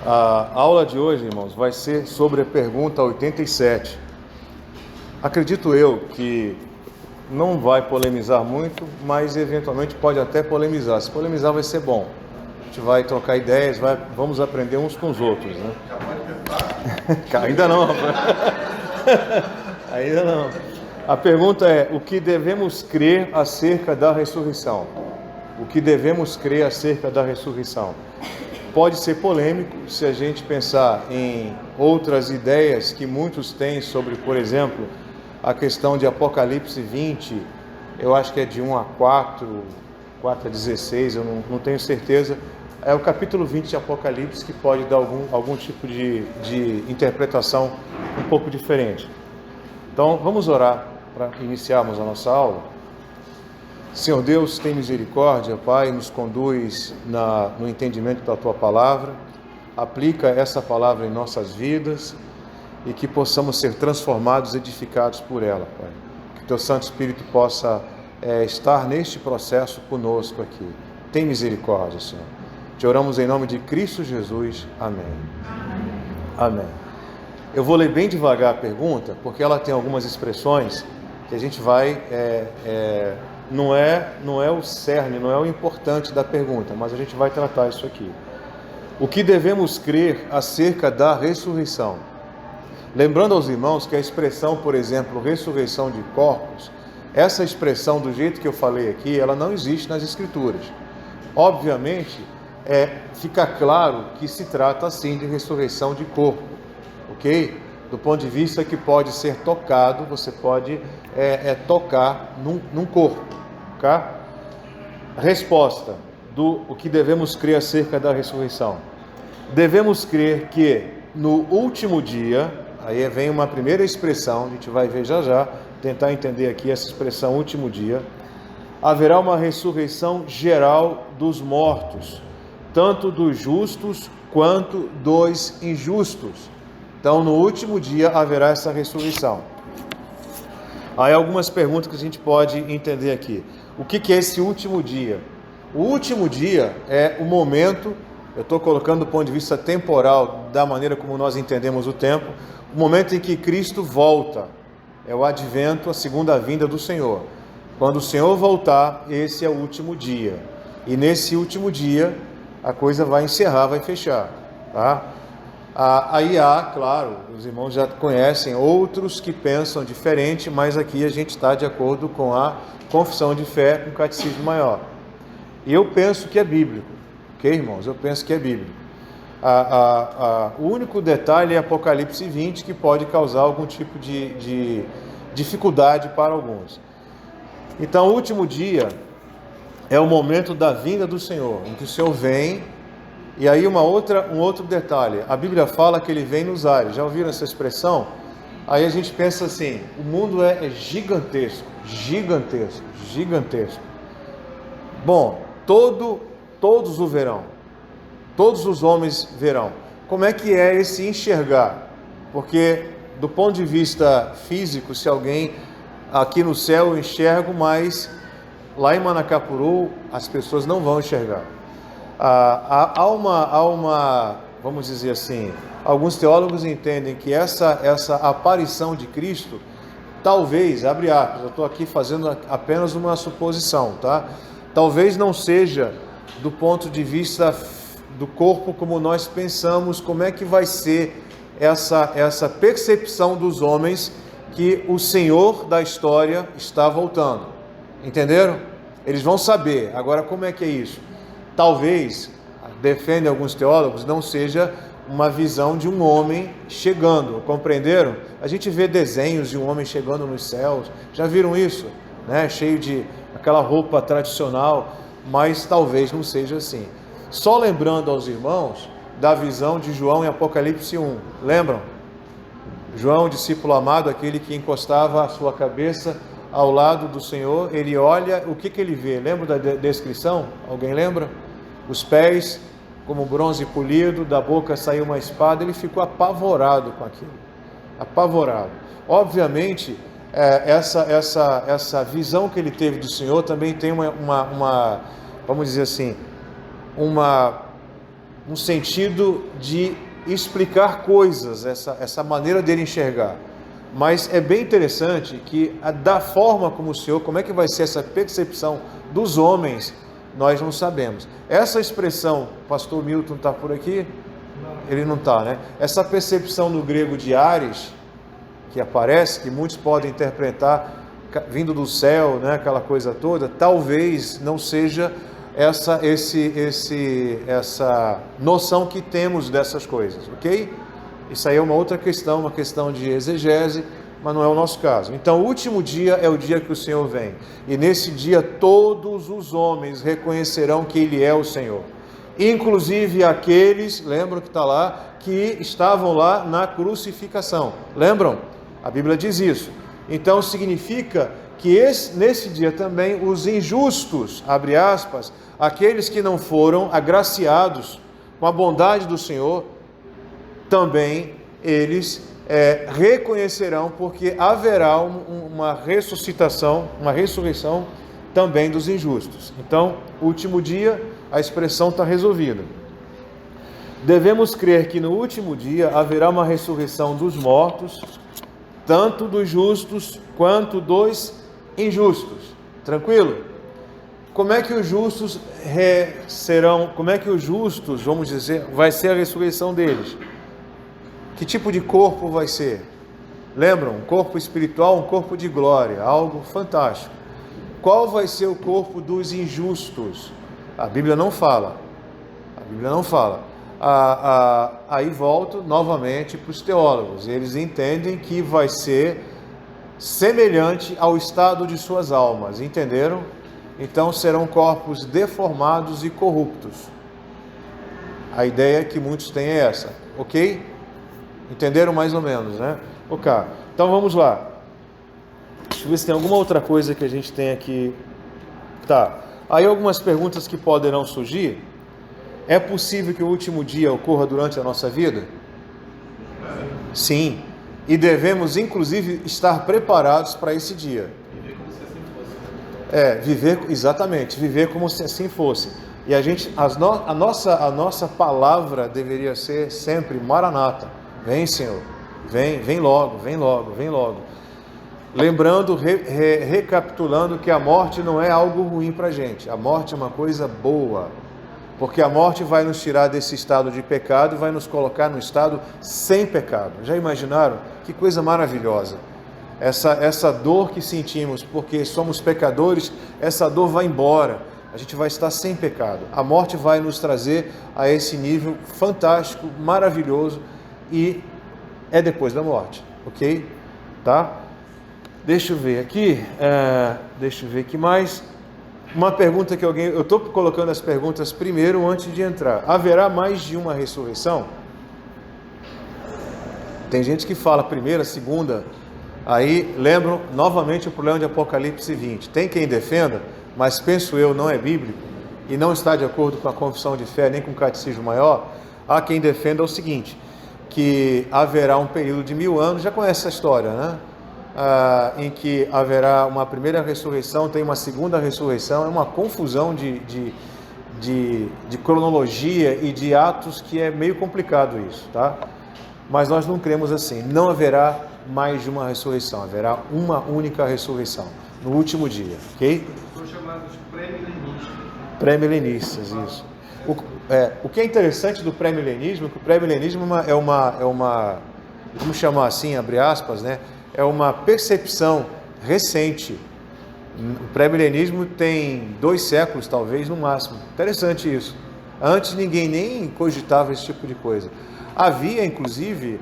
A aula de hoje, irmãos, vai ser sobre a pergunta 87. Acredito eu que não vai polemizar muito, mas eventualmente pode até polemizar. Se polemizar vai ser bom. A gente vai trocar ideias, vamos aprender uns com os outros, né? Já pode tentar? Ainda não, rapaz. Ainda não. A pergunta é: o que devemos crer acerca da ressurreição? O que devemos crer acerca da ressurreição? Pode ser polêmico se a gente pensar em outras ideias que muitos têm sobre, por exemplo, a questão de Apocalipse 20, eu acho que é de 1 a 4 a 16, eu não tenho certeza. É o capítulo 20 de Apocalipse que pode dar algum tipo de interpretação um pouco diferente. Então, vamos orar para iniciarmos a nossa aula. Senhor Deus, tem misericórdia, Pai, nos conduz no entendimento da Tua Palavra, aplica essa palavra em nossas vidas e que possamos ser transformados, edificados por ela, Pai. Que Teu Santo Espírito possa estar neste processo conosco aqui. Tem misericórdia, Senhor. Te oramos em nome de Cristo Jesus. Amém. Amém. Eu vou ler bem devagar a pergunta, porque ela tem algumas expressões que a gente vai... Não é o cerne, não é o importante da pergunta, mas a gente vai tratar isso aqui. O que devemos crer acerca da ressurreição? Lembrando aos irmãos que a expressão, por exemplo, ressurreição de corpos, essa expressão, do jeito que eu falei aqui, ela não existe nas Escrituras. Obviamente, fica claro que se trata, sim, de ressurreição de corpo, ok? Do ponto de vista que pode ser tocado, você pode tocar num corpo, tá? Resposta o que devemos crer acerca da ressurreição. Devemos crer que no último dia, aí vem uma primeira expressão, a gente vai ver já, tentar entender aqui essa expressão último dia, haverá uma ressurreição geral dos mortos, tanto dos justos quanto dos injustos. Então, no último dia haverá essa ressurreição. Aí algumas perguntas que a gente pode entender aqui. O que é esse último dia? O último dia é o momento, eu estou colocando do ponto de vista temporal, da maneira como nós entendemos o tempo, o momento em que Cristo volta. É o advento, a segunda vinda do Senhor. Quando o Senhor voltar, esse é o último dia. E nesse último dia, a coisa vai encerrar, vai fechar, tá? Aí há, claro, os irmãos já conhecem outros que pensam diferente, mas aqui a gente está de acordo com a confissão de fé, com o catecismo maior. E eu penso que é bíblico, ok, irmãos? Eu penso que é bíblico. O único detalhe é Apocalipse 20, que pode causar algum tipo de dificuldade para alguns. Então, o último dia é o momento da vinda do Senhor, em que o Senhor vem. E aí um outro detalhe, a Bíblia fala que ele vem nos ares. Já ouviram essa expressão? Aí a gente pensa assim, o mundo é gigantesco, gigantesco, gigantesco. Bom, todos o verão, todos os homens verão. Como é que é esse enxergar? Porque do ponto de vista físico, se alguém aqui no céu eu enxergo, mas lá em Manacapuru as pessoas não vão enxergar. Há uma, vamos dizer assim, alguns teólogos entendem que essa aparição de Cristo, talvez, abre aspas, eu estou aqui fazendo apenas uma suposição, tá? Talvez não seja do ponto de vista do corpo como nós pensamos, como é que vai ser essa percepção dos homens que o Senhor da história está voltando. Entenderam? Eles vão saber. Agora, como é que é isso? Talvez, defendem alguns teólogos, não seja uma visão de um homem chegando, compreenderam? A gente vê desenhos de um homem chegando nos céus, já viram isso? Né? Cheio de aquela roupa tradicional, mas talvez não seja assim. Só lembrando aos irmãos da visão de João em Apocalipse 1, lembram? João, discípulo amado, aquele que encostava a sua cabeça ao lado do Senhor, ele olha, o que ele vê? Lembra da descrição? Alguém lembra? Os pés como bronze polido, da boca saiu uma espada, ele ficou apavorado com aquilo. Apavorado. Obviamente, essa visão que ele teve do Senhor também tem uma vamos dizer assim, uma um sentido de explicar coisas, essa maneira dele enxergar. Mas é bem interessante que da forma como o Senhor, como é que vai ser essa percepção dos homens, nós não sabemos. Essa expressão, pastor Milton está por aqui? Ele não está, né? Essa percepção no grego de Ares, que aparece, que muitos podem interpretar vindo do céu, né, aquela coisa toda, talvez não seja essa noção que temos dessas coisas, ok? Isso aí é uma outra questão, uma questão de exegese, mas não é o nosso caso. Então, o último dia é o dia que o Senhor vem, e nesse dia todos os homens reconhecerão que Ele é o Senhor, inclusive aqueles, lembram que está lá, que estavam lá na crucificação, lembram? A Bíblia diz isso. Então significa que nesse dia também os injustos, abre aspas, aqueles que não foram agraciados com a bondade do Senhor, também eles reconhecerão, porque haverá uma ressuscitação, uma ressurreição também dos injustos. Então, último dia, a expressão está resolvida. Devemos crer que no último dia haverá uma ressurreição dos mortos, tanto dos justos quanto dos injustos. Tranquilo? Como é que os justos vamos dizer, vai ser a ressurreição deles? Que tipo de corpo vai ser? Lembram? Um corpo espiritual, um corpo de glória, algo fantástico. Qual vai ser o corpo dos injustos? A Bíblia não fala. A Bíblia não fala. Aí volto novamente para os teólogos. Eles entendem que vai ser semelhante ao estado de suas almas. Entenderam? Então serão corpos deformados e corruptos. A ideia que muitos têm é essa. Ok? Entenderam mais ou menos, né? Ok. Então vamos lá. Deixa eu ver se tem alguma outra coisa que a gente tem aqui. Tá. Aí algumas perguntas que poderão surgir. É possível que o último dia ocorra durante a nossa vida? Sim. E devemos, inclusive, estar preparados para esse dia. Viver como se assim fosse. E a nossa palavra deveria ser sempre Maranata. Vem, Senhor. Vem logo, vem logo, vem logo. Lembrando, recapitulando que a morte não é algo ruim para a gente. A morte é uma coisa boa. Porque a morte vai nos tirar desse estado de pecado e vai nos colocar no estado sem pecado. Já imaginaram? Que coisa maravilhosa. Essa dor que sentimos porque somos pecadores, essa dor vai embora. A gente vai estar sem pecado. A morte vai nos trazer a esse nível fantástico, maravilhoso, e é depois da morte, ok? Tá? Deixa eu ver aqui. Deixa eu ver aqui mais. Uma pergunta que eu estou colocando as perguntas primeiro antes de entrar. Haverá mais de uma ressurreição? Tem gente que fala primeira, segunda. Aí lembram novamente o problema de Apocalipse 20. Tem quem defenda, mas penso eu não é bíblico e não está de acordo com a confissão de fé nem com o catecismo maior. Há quem defenda o seguinte, que haverá um período de 1000 anos, já conhece essa história, né? Em que haverá uma primeira ressurreição, tem uma segunda ressurreição, é uma confusão de cronologia e de atos que é meio complicado isso, tá? Mas nós não cremos assim, não haverá mais de uma ressurreição, haverá uma única ressurreição, no último dia, ok? São chamados pré-milenistas. Pré-milenistas, isso. O que é interessante do pré-milenismo é que o pré-milenismo é uma, vamos chamar assim, abre aspas, né? É uma percepção recente. O pré-milenismo tem 2 séculos, talvez, no máximo. Interessante isso. Antes ninguém nem cogitava esse tipo de coisa. Havia, inclusive,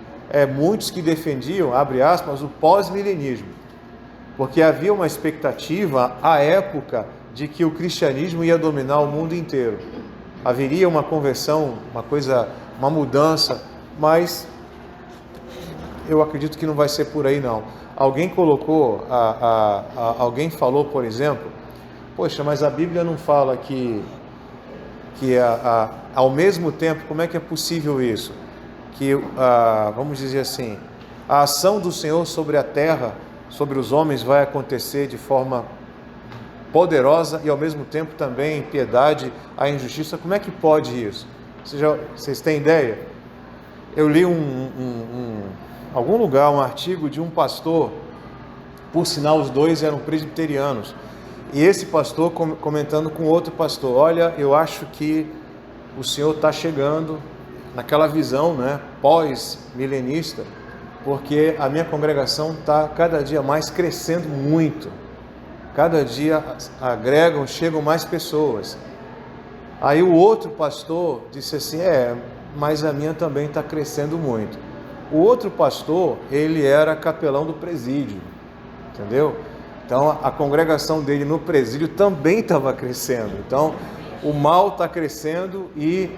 muitos que defendiam, abre aspas, o pós-milenismo. Porque havia uma expectativa, à época, de que o cristianismo ia dominar o mundo inteiro. Haveria uma conversão, uma mudança, mas eu acredito que não vai ser por aí não. Alguém colocou, alguém falou, por exemplo, poxa, mas a Bíblia não fala que ao mesmo tempo, como é que é possível isso? Que, vamos dizer assim, a ação do Senhor sobre a terra, sobre os homens, vai acontecer de forma poderosa e ao mesmo tempo também em piedade à injustiça. Como é que pode isso? Vocês têm ideia? Eu li algum lugar um artigo de um pastor, por sinal os dois eram presbiterianos, e esse pastor comentando com outro pastor: olha, eu acho que o Senhor está chegando naquela visão, né, pós-milenista, porque a minha congregação está cada dia mais crescendo muito, cada dia chegam mais pessoas. Aí o outro pastor disse assim: mas a minha também está crescendo muito. O outro pastor, ele era capelão do presídio, entendeu? Então a congregação dele no presídio também estava crescendo. Então o mal está crescendo e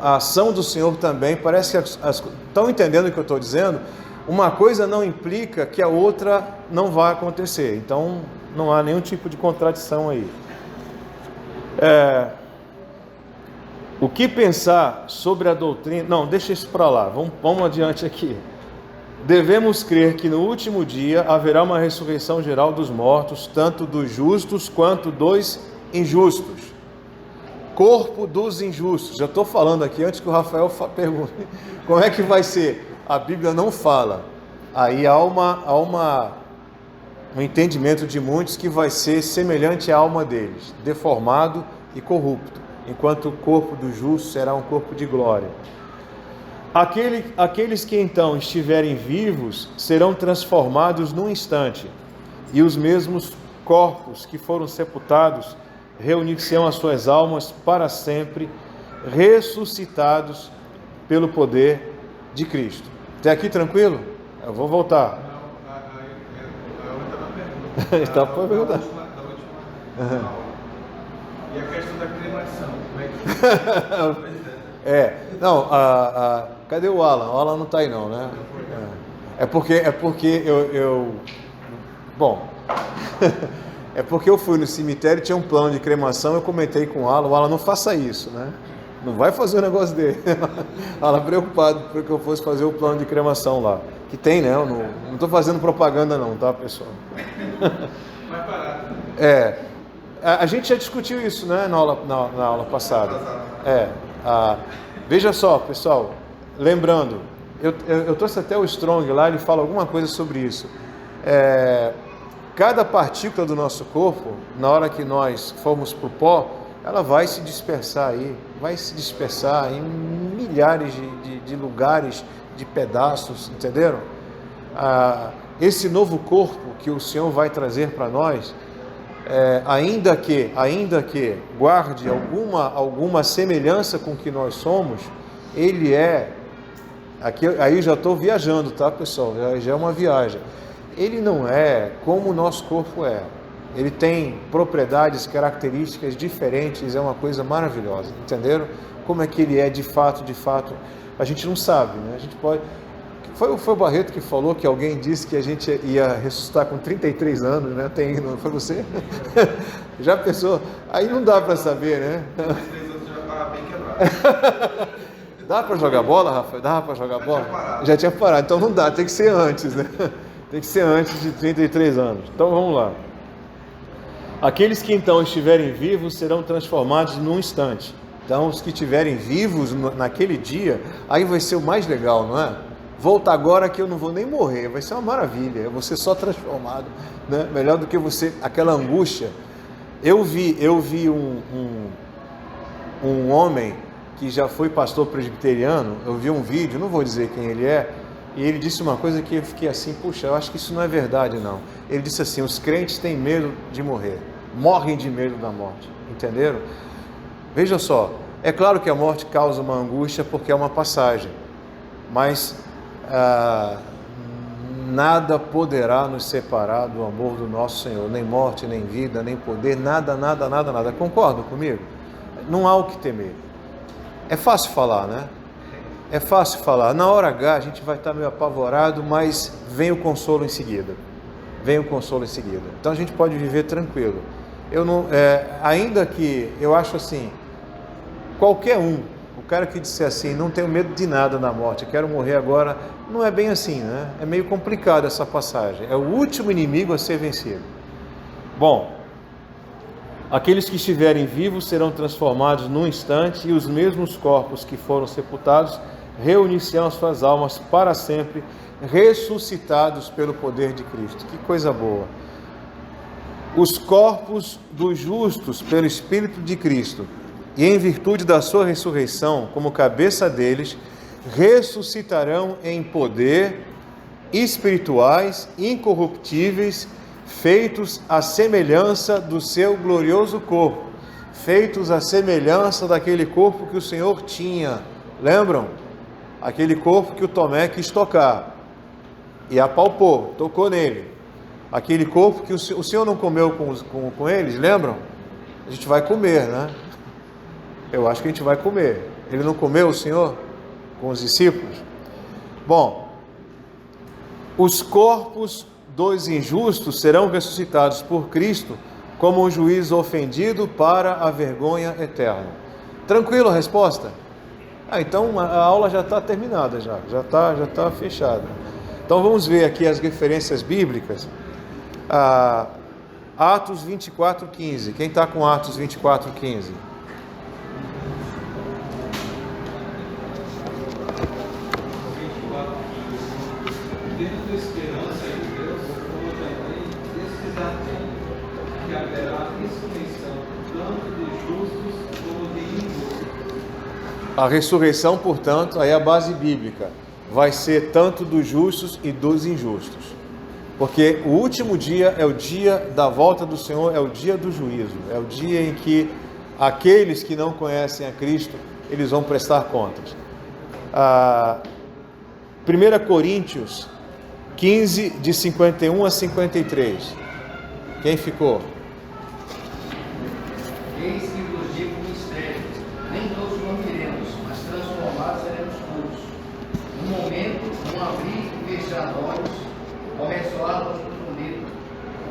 a ação do Senhor também. Parece que estão entendendo o que eu estou dizendo? Uma coisa não implica que a outra não vai acontecer. Então não há nenhum tipo de contradição aí. O que pensar sobre a doutrina? Não, deixa isso para lá, vamos adiante aqui. Devemos crer que no último dia haverá uma ressurreição geral dos mortos, tanto dos justos quanto dos injustos. Corpo dos injustos. Já estou falando aqui, antes que o Rafael pergunte como é que vai ser. A Bíblia não fala. Aí há um entendimento de muitos que vai ser semelhante à alma deles, deformado e corrupto, enquanto o corpo do justo será um corpo de glória. Aqueles que então estiverem vivos serão transformados num instante, e os mesmos corpos que foram sepultados reunir-se-ão as suas almas para sempre, ressuscitados pelo poder de Cristo. Até aqui tranquilo? Eu vou voltar. Está para perguntar. E a questão da cremação, como é que Não, cadê o Alan? O Alan não está aí não, né? É porque bom, é porque eu fui no cemitério, tinha um plano de cremação, eu comentei com o Alan: não faça isso, né? Não vai fazer o negócio dele. O Alan preocupado porque eu fosse fazer o plano de cremação lá, que tem, né? Eu não estou fazendo propaganda não, tá, pessoal? mais barato. A gente já discutiu isso, né, na aula passada. Veja só, pessoal, lembrando, eu trouxe até o Strong lá, ele fala alguma coisa sobre isso. Cada partícula do nosso corpo, na hora que nós formos para o pó, ela vai se dispersar em milhares de lugares, de pedaços, entenderam? Esse novo corpo que o Senhor vai trazer para nós, ainda que guarde alguma semelhança com o que nós somos, ele aqui, aí eu já estou viajando, tá, pessoal? Já é uma viagem. Ele não é como o nosso corpo é. Ele tem propriedades, características diferentes, é uma coisa maravilhosa, entenderam? Como é que ele é de fato, a gente não sabe, né? A gente pode... Foi o Barreto que falou que alguém disse que a gente ia ressuscitar com 33 anos, né? Não foi você? Já pensou? Aí não dá para saber, né? 3 anos já estava bem quebrado. Dá para jogar bola, Rafael? Dá para jogar bola? Já tinha parado, então não dá, tem que ser antes, né? Tem que ser antes de 33 anos. Então vamos lá. Aqueles que então estiverem vivos serão transformados num instante. Então os que estiverem vivos naquele dia, aí vai ser o mais legal, não é? Volta agora que eu não vou nem morrer, vai ser uma maravilha, eu vou ser só transformado, né? Melhor do que você, aquela angústia. Eu vi um homem que já foi pastor presbiteriano, eu vi um vídeo, não vou dizer quem ele é, e ele disse uma coisa que eu fiquei assim: puxa, eu acho que isso não é verdade não. Ele disse assim: os crentes têm medo de morrer, morrem de medo da morte, entenderam? Veja só, é claro que a morte causa uma angústia porque é uma passagem, mas nada poderá nos separar do amor do nosso Senhor, nem morte, nem vida, nem poder, nada. Concordam comigo? Não há o que temer. É fácil falar, né? É fácil falar. Na hora H a gente vai estar meio apavorado, mas vem o consolo em seguida. Então a gente pode viver tranquilo. Ainda que eu acho assim, qualquer o cara que disser assim: não tenho medo de nada na morte, quero morrer agora, não é bem assim, né? É meio complicado essa passagem. É o último inimigo a ser vencido. Bom, Aqueles que estiverem vivos serão transformados num instante, e os mesmos corpos que foram sepultados reunir-se-ão as suas almas para sempre, ressuscitados pelo poder de Cristo. Que coisa boa! Os corpos dos justos, pelo Espírito de Cristo, e em virtude da sua ressurreição, como cabeça deles, ressuscitarão em poder, espirituais, incorruptíveis, feitos à semelhança do seu glorioso corpo, feitos à semelhança daquele corpo que o Senhor tinha. Lembram? Aquele corpo que o Tomé quis tocar e apalpou, tocou nele. Aquele corpo que o Senhor não comeu com eles, lembram? A gente vai comer, né? Eu acho que a gente vai comer. Ele não comeu, o Senhor, com os discípulos? Bom, os corpos dos injustos serão ressuscitados por Cristo como um juiz ofendido para a vergonha eterna. Tranquilo a resposta? Então a aula já está terminada, já está fechada. Então vamos ver aqui as referências bíblicas. Atos 24:15. Quem está com Atos 24:15? Tendo esperança em Deus, como também precisar que haverá ressurreição, tanto dos justos como dos injustos. A ressurreição, portanto, aí é a base bíblica, vai ser tanto dos justos e dos injustos. Porque o último dia é o dia da volta do Senhor, é o dia do juízo, é o dia em que aqueles que não conhecem a Cristo, eles vão prestar contas. 1 Coríntios 15, de 51 a 53. Quem ficou? Eis que vos digo um mistério: nem todos dormiremos, mas transformados seremos todos. Um momento, um abrir e fechar olhos, ao ressoar do trombeta.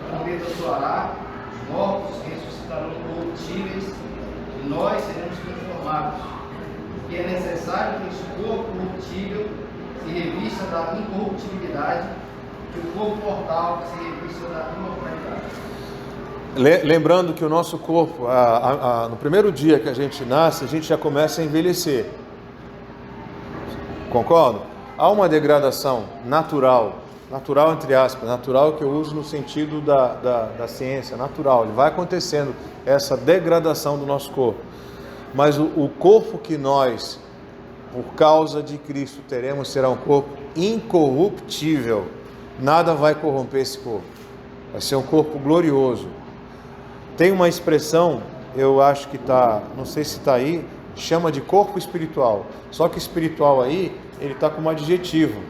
A trombeta soará, os mortos ressuscitarão corruptíveis, e nós seremos transformados. Porque é necessário que este corpo corruptível se revista da incorruptibilidade, que o corpo mortal se revista da imortalidade. Lembrando que o nosso corpo, no primeiro dia que a gente nasce, a gente já começa a envelhecer. Concordo? Há uma degradação natural entre aspas, natural que eu uso no sentido da ciência, natural. Ele vai acontecendo essa degradação do nosso corpo. Mas o corpo que nós, por causa de Cristo, teremos será um corpo incorruptível. Nada vai corromper esse corpo. Vai ser um corpo glorioso. Tem uma expressão, eu acho que está, não sei se está aí, chama de corpo espiritual. Só que espiritual aí, ele está como adjetivo.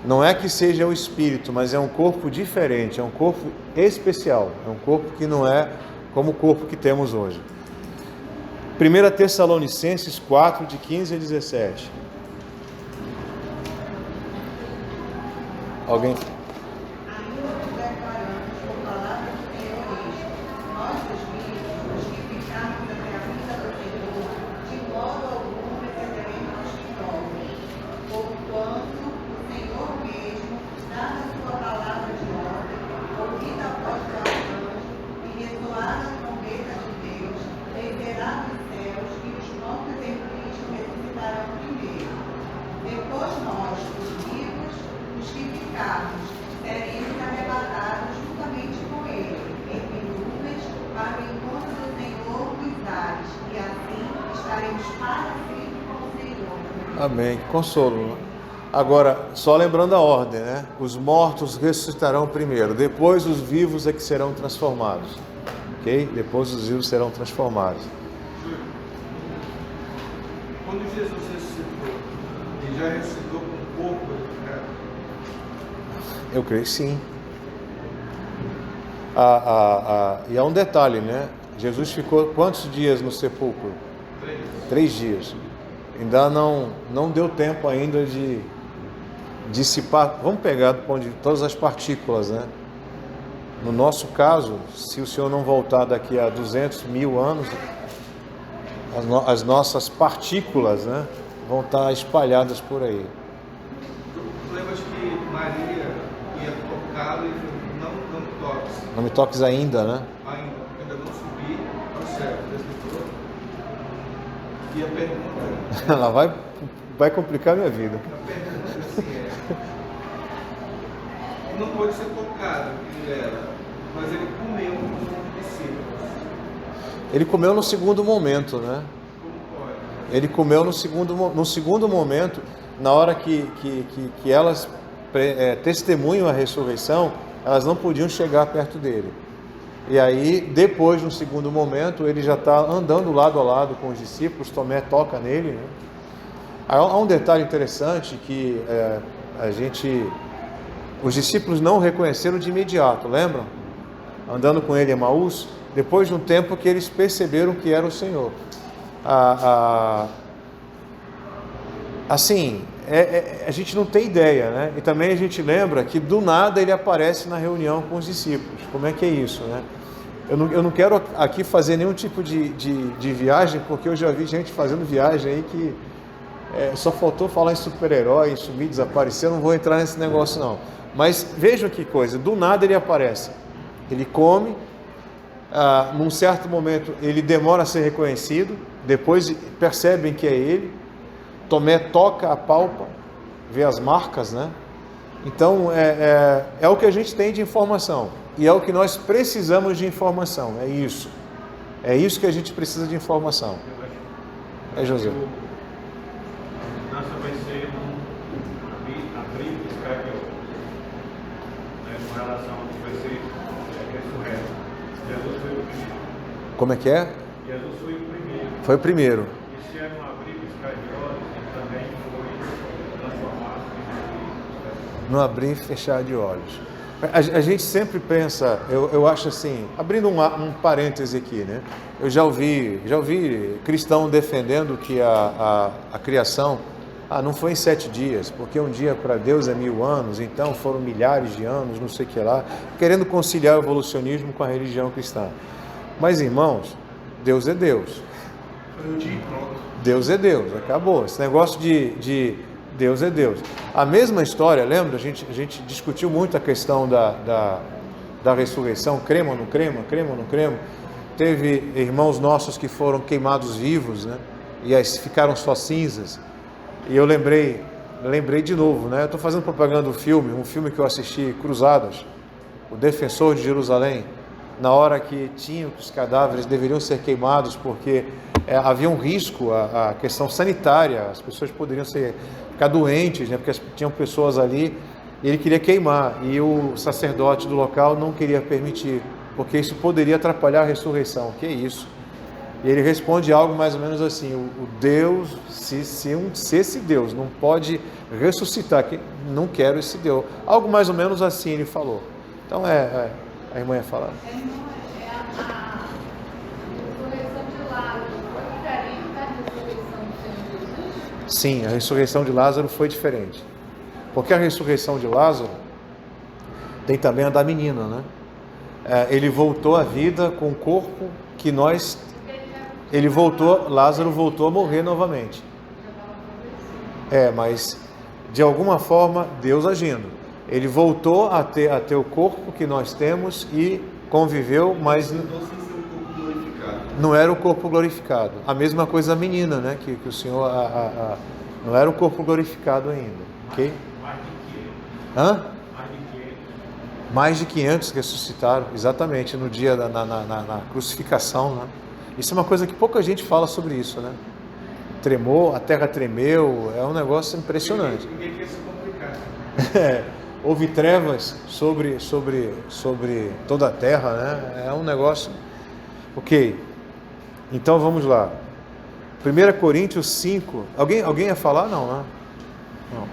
Não é que seja o espírito, mas é um corpo diferente, é um corpo especial. É um corpo que não é como o corpo que temos hoje. 1 Tessalonicenses 4, de 15 a 17. Alguém? Seremos arrebatados juntamente com ele, em nuvens, para o encontro do Senhor nos ares, e assim estaremos para sempre com o Senhor. Amém. Consolo. Agora, só lembrando a ordem, né? Os mortos ressuscitarão primeiro, depois os vivos é que serão transformados. Ok? Depois os vivos serão transformados. Quando Jesus ressuscitou, ele já ressuscitou com o corpo, né? Eu creio sim. E há um detalhe, né? Jesus ficou quantos dias no sepulcro? 3 dias. Ainda não deu tempo ainda de dissipar. Vamos pegar do ponto de todas as partículas, né? No nosso caso, se o Senhor não voltar daqui a 200 mil anos, as nossas partículas, né, vão estar espalhadas por aí. Tu lembras que Maria ia tocá-lo e falou, não me toques. Não me toques ainda, né? Ainda não subiu. E a pergunta, Ela vai complicar a minha vida. a pergunta assim não pode ser tocado nela, mas ele comeu com os discípulos. Ele comeu no segundo momento, né? Como pode? Ele comeu no segundo momento, na hora que elas testemunham a ressurreição, elas não podiam chegar perto dele. E aí, depois, no segundo momento, ele já está andando lado a lado com os discípulos, Tomé toca nele, né? Há um detalhe interessante que os discípulos não o reconheceram de imediato, lembram? Andando com ele em Emaús, depois de um tempo que eles perceberam que era o Senhor. Assim, a gente não tem ideia, né? E também a gente lembra que do nada ele aparece na reunião com os discípulos. Como é que é isso, né? Eu não quero aqui fazer nenhum tipo de viagem, porque eu já vi gente fazendo viagem aí que só faltou falar em super-herói, em sumir, desaparecer. Eu não vou entrar nesse negócio não. Mas vejam que coisa, do nada ele aparece. Ele come, num certo momento ele demora a ser reconhecido, depois percebem que é ele. Tomé toca a palpa, vê as marcas, né? Então é o que a gente tem de informação e é o que nós precisamos de informação. É isso que a gente precisa de informação. José. A mudança vai ser abrir e piscar de olhos, com relação ao que vai ser ressurreto. Jesus foi o primeiro. Como é que é? Jesus foi o primeiro. Foi o primeiro. E se é no abrir e piscar de olhos, ele também foi transformado em No abrir e fechar de olhos. A gente sempre pensa, eu acho assim, abrindo um parêntese aqui, né? Eu já ouvi cristão defendendo que a criação não foi em 7 dias, porque um dia para Deus é 1000 anos, então foram milhares de anos, não sei o que lá, querendo conciliar o evolucionismo com a religião cristã. Mas, irmãos, Deus é Deus. Foi um dia e pronto. Deus é Deus, acabou. Esse negócio de Deus é Deus. A mesma história, lembra? A gente discutiu muito a questão da ressurreição, crema ou não crema, crema ou não crema. Teve irmãos nossos que foram queimados vivos, né? E aí ficaram só cinzas. E eu lembrei de novo, né? Eu estou fazendo propaganda do filme, um filme que eu assisti, Cruzadas, o Defensor de Jerusalém, na hora que os cadáveres deveriam ser queimados porque havia um risco, a questão sanitária, as pessoas poderiam ficar doentes, né? Porque tinham pessoas ali, e ele queria queimar, e o sacerdote do local não queria permitir, porque isso poderia atrapalhar a ressurreição. Que é isso? E ele responde algo mais ou menos assim: o Deus, se esse Deus não pode ressuscitar, que não quero esse Deus. Algo mais ou menos assim ele falou. Então a irmã ia falar. A ressurreição de Lázaro foi diferente da ressurreição do Senhor Jesus? Sim, a ressurreição de Lázaro foi diferente. Porque a ressurreição de Lázaro tem também a da menina, né? Ele voltou à vida com o corpo que nós... Lázaro voltou a morrer novamente. Mas de alguma forma Deus agindo. Ele voltou a ter o corpo que nós temos e conviveu, mas não era o corpo glorificado. A mesma coisa a menina, né? Que o Senhor não era o corpo glorificado ainda. Ok? Mais de 500 ressuscitaram, exatamente, no dia na crucificação, né? Isso é uma coisa que pouca gente fala sobre isso, né? Tremou, a terra tremeu, é um negócio impressionante. Ninguém quer se complicar. Houve trevas sobre toda a terra, né? É um negócio... Ok, então vamos lá. 1 Coríntios 5, alguém ia falar? Não, né? Não.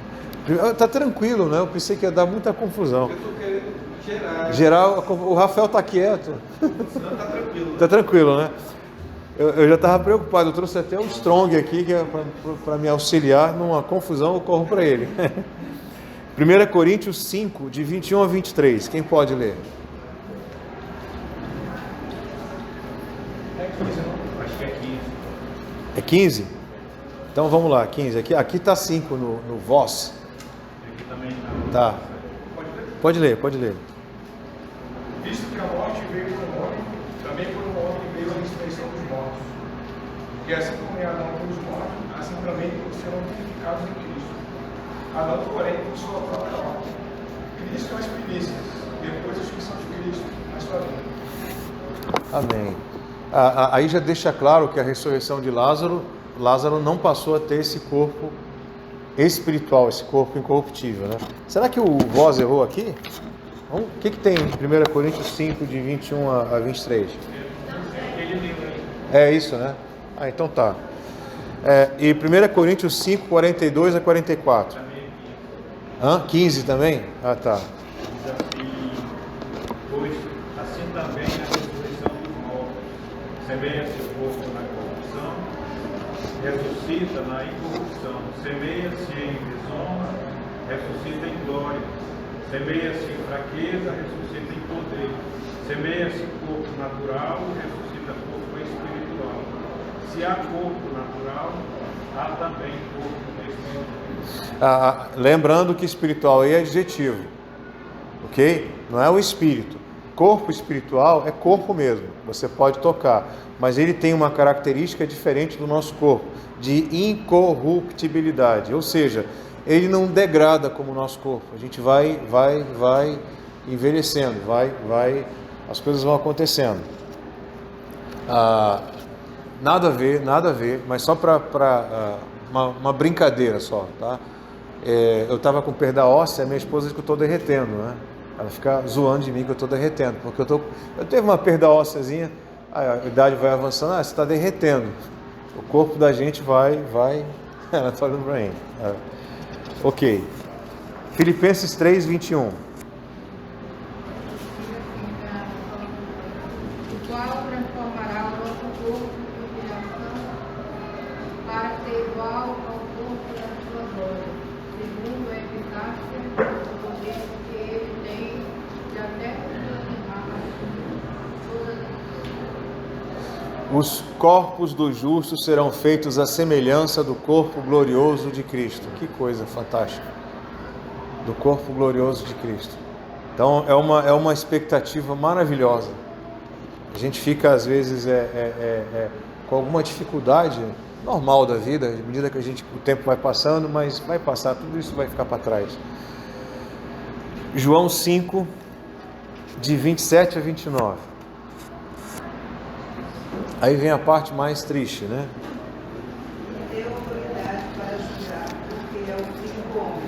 Está tranquilo, né? Eu pensei que ia dar muita confusão. Eu estou querendo Gerar, o Rafael está quieto. Não, está tranquilo. Está tranquilo, né? Eu já estava preocupado, eu trouxe até um Strong aqui para me auxiliar numa confusão, eu corro para ele. 1 Coríntios 5, de 21 a 23, quem pode ler? Acho que é 15. É 15? Então vamos lá, 15. Aqui está 5 no Voz. Aqui também Tá. Pode ler. Visto que a morte veio por um homem, também por um homem veio a ressurreição dos mortos. Porque Porque assim como em Adão fomos mortos, assim também serão vivificados em Cristo. Adão, porém, por sua própria obra. Cristo as primícias, depois os que são de Cristo, a sua vida. Amém. Aí já deixa claro que a ressurreição de Lázaro não passou a ter esse corpo espiritual, esse corpo incorruptível, né? Será que o Voz errou aqui? O que tem em 1 Coríntios 5, de 21 a 23? É isso, né? Então tá. E 1 Coríntios 5, 42 a 44. 15 também? Ah, tá. Pois assim também a ressurreição dos mortos semeia-se o corpo na corrupção, ressuscita na incorrupção, semeia-se em desonra, ressuscita em glória, semeia-se em fraqueza, ressuscita em poder, semeia-se corpo natural, ressuscita corpo espiritual. Se há corpo natural, há também corpo espiritual. Lembrando que espiritual aí é adjetivo, ok? Não é o espírito. Corpo espiritual é corpo mesmo, você pode tocar, mas ele tem uma característica diferente do nosso corpo, de incorruptibilidade, ou seja, ele não degrada como o nosso corpo. A gente vai envelhecendo, as coisas vão acontecendo. Nada a ver, mas só para uma brincadeira só, tá? Eu estava com perda óssea, minha esposa diz que eu estou derretendo, né? Ela fica zoando de mim que eu estou derretendo, porque eu teve uma perda ósseazinha, a idade vai avançando, você está derretendo. O corpo da gente vai ela está olhando para mim. Ok. Filipenses 3, 21. O qual transformará o nosso corpo de criação para ser igual ao corpo da sua glória, segundo a eficácia do poder que ele tem de até transformar todas as coisas. Os corpos dos justos serão feitos à semelhança do corpo glorioso de Cristo. Que coisa fantástica! Do corpo glorioso de Cristo. Então é uma expectativa maravilhosa. A gente fica às vezes com alguma dificuldade normal da vida, à medida que o tempo vai passando, mas vai passar, tudo isso vai ficar para trás. João 5, de 27 a 29. Aí vem a parte mais triste, né? E deu autoridade para julgar, porque é o Filho do homem.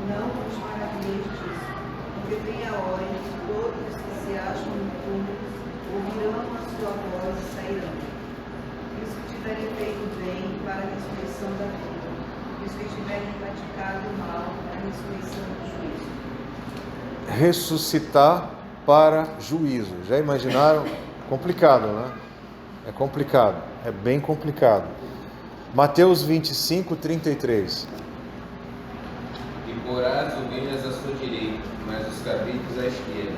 Não vos maravilheis disso, porque vem a hora em que todos os que se acham no túmulo ouvirão a sua voz e sairão. E os que tiverem feito bem para a ressurreição da vida, e os que tiverem praticado o mal para a ressurreição do juízo. Ressuscitar para juízo. Já imaginaram? Complicado, né? É complicado, é bem complicado. Mateus 25, 33. E porás ovelhas à sua direita, mas os cabritos à esquerda.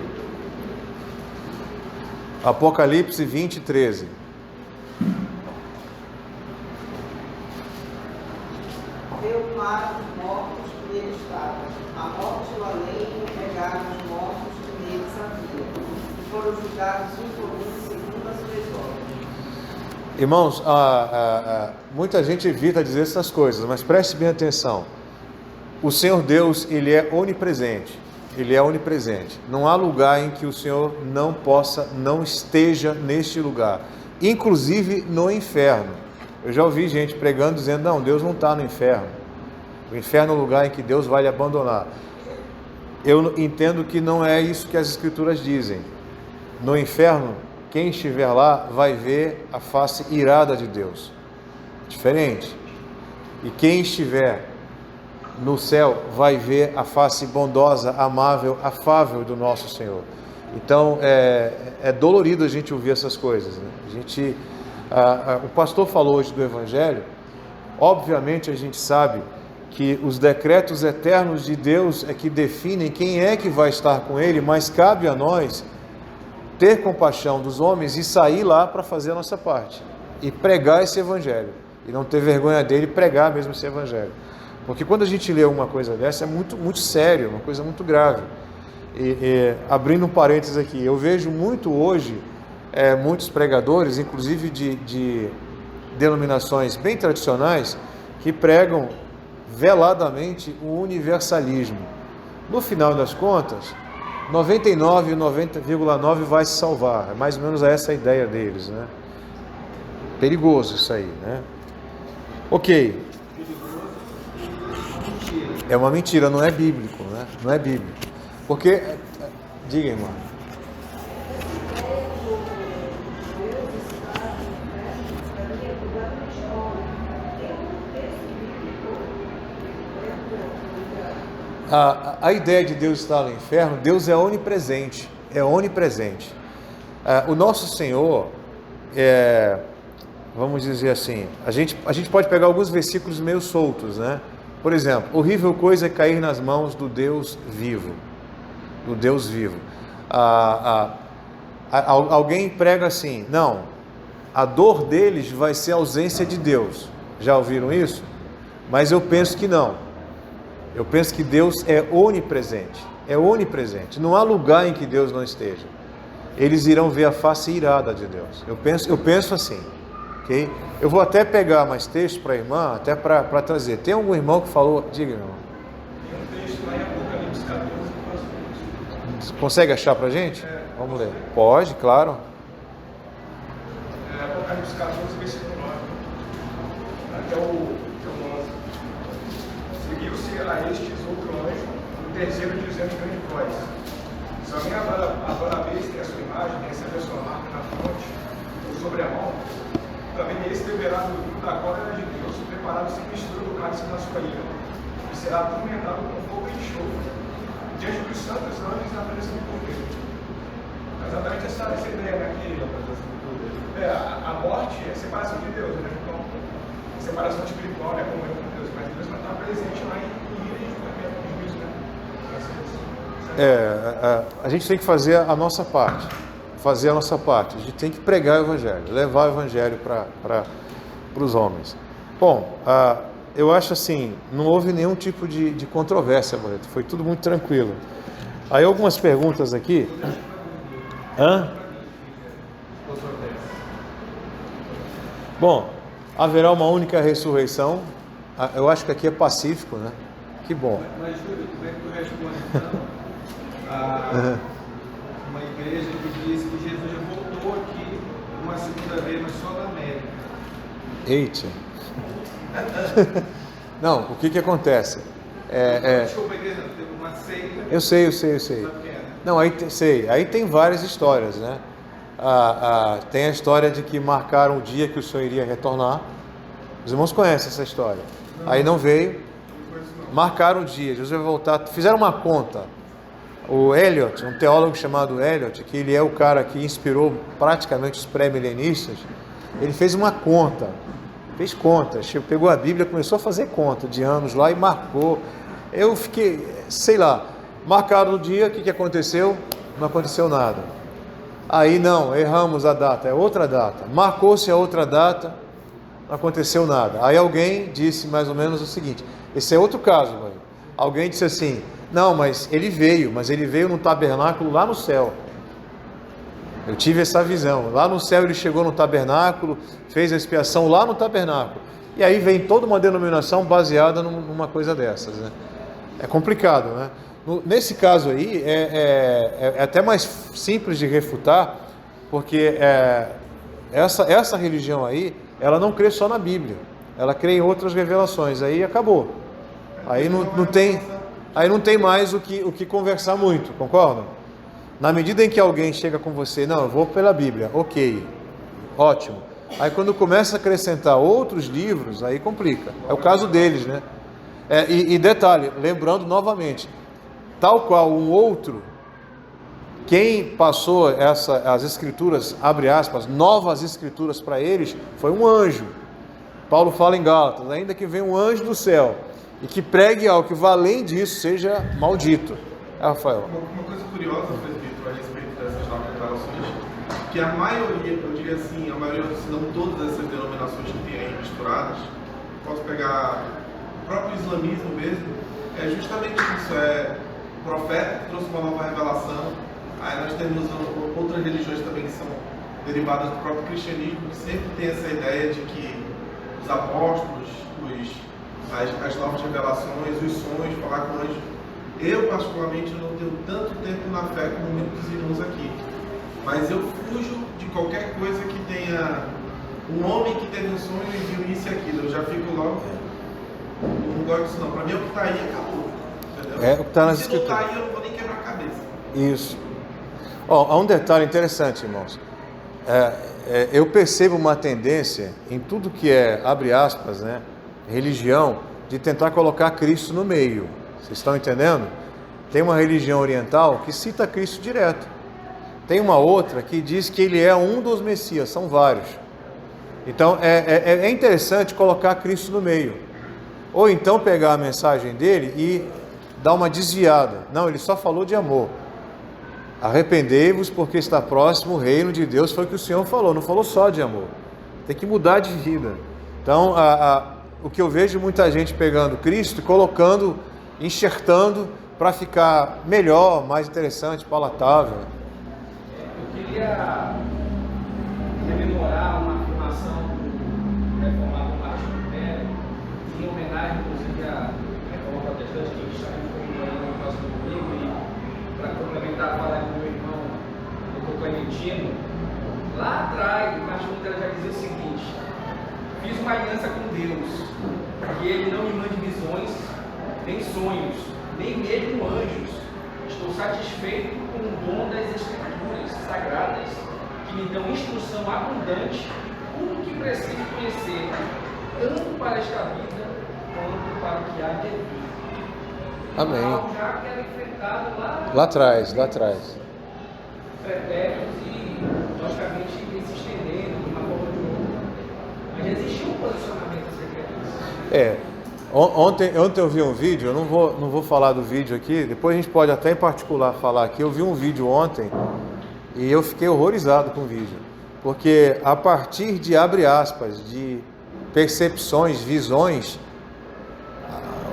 Apocalipse 20, 13. Deu para os mortos que nele estavam. A morte e o além entregaram os mortos que neles havia. E foram julgados um por um segundo as suas obras. Irmãos, muita gente evita dizer essas coisas, mas preste bem atenção. O Senhor Deus, Ele é onipresente. Ele é onipresente. Não há lugar em que o Senhor não esteja neste lugar. Inclusive no inferno. Eu já ouvi gente pregando dizendo, não, Deus não está no inferno. O inferno é o lugar em que Deus vai lhe abandonar. Eu entendo que não é isso que as Escrituras dizem. No inferno, quem estiver lá vai ver a face irada de Deus. Diferente. E quem estiver no céu vai ver a face bondosa, amável, afável do nosso Senhor. Então é dolorido a gente ouvir essas coisas, né? O pastor falou hoje do Evangelho. Obviamente a gente sabe que os decretos eternos de Deus é que definem quem é que vai estar com Ele, mas cabe a nós ter compaixão dos homens e sair lá para fazer a nossa parte e pregar esse Evangelho e não ter vergonha dele, pregar mesmo esse Evangelho, porque quando a gente lê uma coisa dessa é muito, muito sério, uma coisa muito grave. Abrindo um parênteses aqui, eu vejo muito hoje muitos pregadores, inclusive de denominações bem tradicionais que pregam veladamente o universalismo. No final das contas, 99 e 90,9 vai se salvar. É mais ou menos essa a ideia deles, né? Perigoso isso aí, né? Ok. É uma mentira, não é bíblico, né? Não é bíblico. Porque, diga, irmão. A ideia de Deus estar no inferno, Deus é onipresente, o nosso Senhor, vamos dizer assim, a gente pode pegar alguns versículos meio soltos, né? Por exemplo, horrível coisa é cair nas mãos do Deus vivo, alguém prega assim, não, a dor deles vai ser a ausência de Deus, já ouviram isso? Mas eu penso que não. Eu penso que Deus é onipresente, não há lugar em que Deus não esteja. Eles irão ver a face irada de Deus. Eu penso assim, ok? Eu vou até pegar mais texto para a irmã, até para trazer. Tem algum irmão que falou, diga, irmão. Tem um texto lá em Apocalipse 14, consegue achar para a gente? Vamos ler. Pode, claro. Apocalipse 14, versículo 9. Até o 11. Seguiu-se a estes outro anjo, o terceiro dizendo em grande voz: se alguém adora a besta e a sua imagem, recebe a sua marca na fronte ou sobre a mão, também esse beberá do vinho da cólera de Deus, preparado sem mistura do cálice na sua ira, e será atormentado com fogo e enxofre, diante dos santos anjos na presença do Cordeiro. Exatamente essa ideia, né? Que a morte é separação de Deus, né? Então, separação espiritual, né? Comunhão com Deus, mas Deus vai estar presente lá em ira e julgamento, juízo, né? A gente tem que fazer a nossa parte. A gente tem que pregar o Evangelho, levar o Evangelho para os homens. Bom, eu acho assim, não houve nenhum tipo de controvérsia, Moreto. Foi tudo muito tranquilo. Aí algumas perguntas aqui. Bom, haverá uma única ressurreição. Eu acho que aqui é pacífico, né? Que bom. Mas, Júlio, como é que tu responde, então, a uma igreja que diz que Jesus já voltou aqui uma segunda vez, mas só na América? Eita. Não, o que acontece? Desculpa, igreja, teve uma seita. Eu sei. Sabe quem é, né? Não, sei. Aí tem várias histórias, né? Tem a história de que marcaram o dia que o Senhor iria retornar. Os irmãos conhecem essa história. Aí não veio. Marcaram o dia, Jesus vai voltar. Fizeram uma conta. O Eliot, um teólogo chamado Eliot, que ele é o cara que inspirou praticamente os pré-milenistas, ele fez uma conta. Fez contas. Pegou a Bíblia, começou a fazer conta de anos lá e marcou. Eu fiquei, sei lá. Marcaram o dia, o que aconteceu? Não aconteceu nada. Aí não, erramos a data, é outra data. Marcou-se a outra data, não aconteceu nada. Aí alguém disse mais ou menos o seguinte, esse é outro caso, mãe. Alguém disse assim, não, mas ele veio no tabernáculo lá no céu. Eu tive essa visão. Lá no céu ele chegou no tabernáculo, fez a expiação lá no tabernáculo. E aí vem toda uma denominação baseada numa coisa dessas, né? É complicado, né? Nesse caso aí, é até mais simples de refutar, porque essa religião aí, ela não crê só na Bíblia, ela crê em outras revelações, aí acabou. Aí não tem mais o que conversar muito, concordam? Na medida em que alguém chega com você, não, eu vou pela Bíblia, ok, ótimo. Aí quando começa a acrescentar outros livros, aí complica. É o caso deles, né? E detalhe, lembrando novamente, tal qual um outro, quem passou as escrituras, abre aspas, novas escrituras para eles, foi um anjo. Paulo fala em Gálatas, ainda que venha um anjo do céu e que pregue algo que vá além disso, seja maldito. Rafael. Uma coisa curiosa, presbítero, a respeito dessas novas revelações, que a maioria, eu diria assim, a maioria, se não todas essas denominações que tem aí misturadas, posso pegar o próprio islamismo mesmo, é justamente isso, o profeta que trouxe uma nova revelação. Aí nós temos outras religiões também que são derivadas do próprio cristianismo, que sempre tem essa ideia de que os apóstolos, as novas revelações, os sonhos, falar com anjos. Eu, particularmente, não tenho tanto tempo na fé como muitos irmãos aqui. Mas eu fujo de qualquer coisa que tenha um homem que teve um sonho e viu isso e aquilo. Eu já fico logo, não gosto disso não. Para mim, é o que está aí acabou. Entendeu? É o que está nas Se não escrituras. está aí, eu não vou nem quebrar a cabeça. Isso. Há um detalhe interessante, irmãos. Eu percebo uma tendência em tudo que é, abre aspas, né, religião, de tentar colocar Cristo no meio. Vocês estão entendendo? Tem uma religião oriental que cita Cristo direto. Tem uma outra que diz que ele é um dos Messias, são vários. Então é interessante colocar Cristo no meio. Ou então pegar a mensagem dele e dar uma desviada. Não, ele só falou de amor. Arrependei-vos porque está próximo o reino de Deus, foi o que o Senhor falou, não falou só de amor. Tem que mudar de vida. Então, o que eu vejo muita gente pegando Cristo e colocando, enxertando para ficar melhor, mais interessante, palatável. Eu queria rememorar uma afirmação do reformado Martin Lutero, em homenagem, inclusive, à reforma protestante, que está acompanhando o próximo domingo, e para complementar a fala do meu irmão, Dr. Clementino, lá atrás, o Martin Lutero já dizia o seguinte: fiz uma aliança com Deus, que Ele não me mande visões, nem sonhos, nem mesmo anjos. Estou satisfeito com o dom das Escrituras sagradas, que me dão instrução abundante, tudo que preciso conhecer, tanto para esta vida, quanto para o que há de vir. Amém. Algo já que era enfrentado Lá atrás. Pretéritos e, logicamente, se estendendo de uma forma ou de outra. Mas existiu um posicionamento acerca disso. Ontem eu vi um vídeo, eu não vou falar do vídeo aqui, depois a gente pode até em particular falar aqui. Eu vi um vídeo ontem e eu fiquei horrorizado com o vídeo, porque a partir de, abre aspas, de percepções, visões,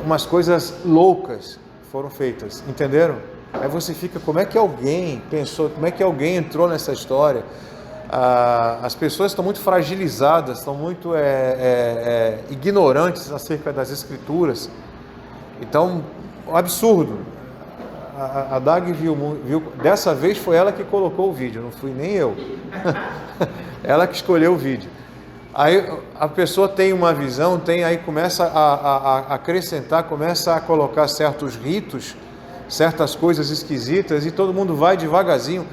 umas coisas loucas foram feitas, entenderam? Aí você fica, como é que alguém pensou, como é que alguém entrou nessa história? As pessoas estão muito fragilizadas, estão muito ignorantes acerca das Escrituras. Então, um absurdo. A Dag viu, dessa vez foi ela que colocou o vídeo, não fui nem eu. Ela que escolheu o vídeo. Aí a pessoa tem uma visão, aí começa a acrescentar, começa a colocar certos ritos, certas coisas esquisitas, e todo mundo vai devagarzinho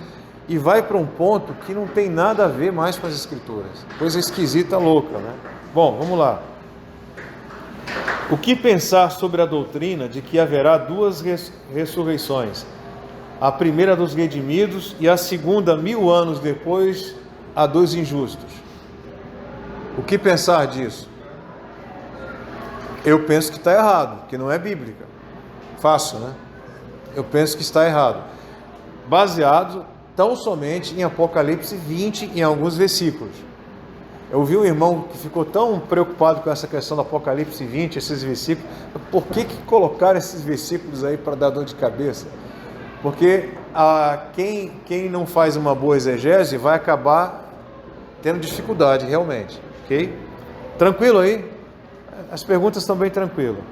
e vai para um ponto que não tem nada a ver mais com as Escrituras. Coisa esquisita, louca, né? Bom, vamos lá. O que pensar sobre a doutrina de que haverá duas ressurreições? A primeira dos redimidos e a segunda 1000 anos depois a dos injustos. O que pensar disso? Eu penso que está errado, que não é bíblica. Fácil, né? Eu penso que está errado. Baseado tão somente em Apocalipse 20, em alguns versículos. Eu vi um irmão que ficou tão preocupado com essa questão do Apocalipse 20, esses versículos. Por que colocaram esses versículos aí para dar dor de cabeça? Porque quem não faz uma boa exegese vai acabar tendo dificuldade realmente, ok? Tranquilo aí? As perguntas estão bem tranquilas.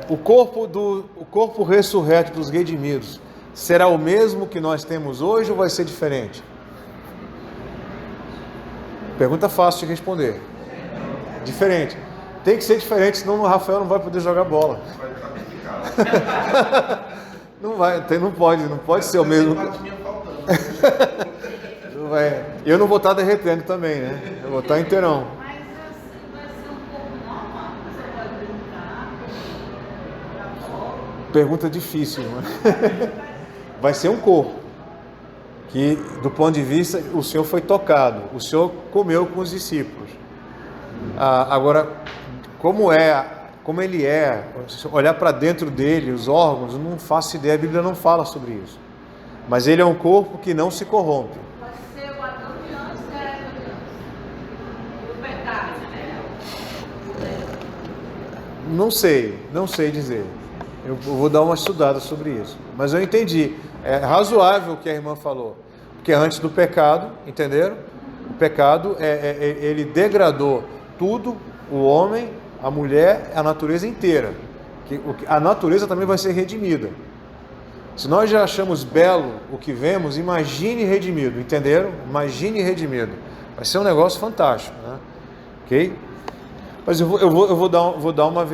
O corpo ressurreto dos redimidos será o mesmo que nós temos hoje ou vai ser diferente? Pergunta fácil de responder. Diferente. Tem que ser diferente, senão o Rafael não vai poder jogar bola. Não pode ser o mesmo. Não vai. Eu não vou estar derretendo também, né? Eu vou estar inteirão. Mas assim, vai ser um pouco normal, você pode brincar. Pergunta difícil, né? Vai ser um corpo que, do ponto de vista, o Senhor foi tocado, o Senhor comeu com os discípulos. Agora, como ele é, olhar para dentro dele, os órgãos, eu não faço ideia, a Bíblia não fala sobre isso. Mas ele é um corpo que não se corrompe. Pode ser o Adão de antes e a Eva de antes. O pecado, né? Não sei dizer. Eu vou dar uma estudada sobre isso. Mas eu entendi. É razoável o que a irmã falou. Porque antes do pecado, entenderam? O pecado, ele degradou tudo, o homem, a mulher, a natureza inteira. A natureza também vai ser redimida. Se nós já achamos belo o que vemos, imagine redimido, entenderam? Imagine redimido. Vai ser um negócio fantástico, né? Ok? Mas eu vou dar uma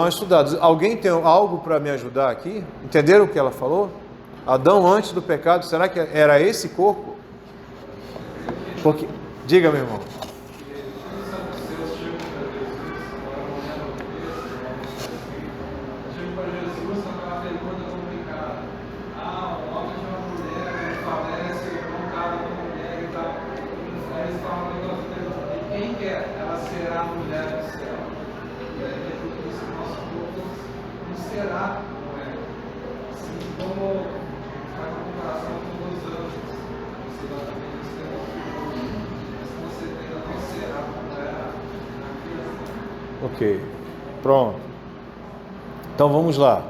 estudada. Alguém tem algo para me ajudar aqui? Entenderam o que ela falou? Adão antes do pecado, será que era esse corpo? Porque, diga, meu irmão. Ok, pronto. Então vamos lá.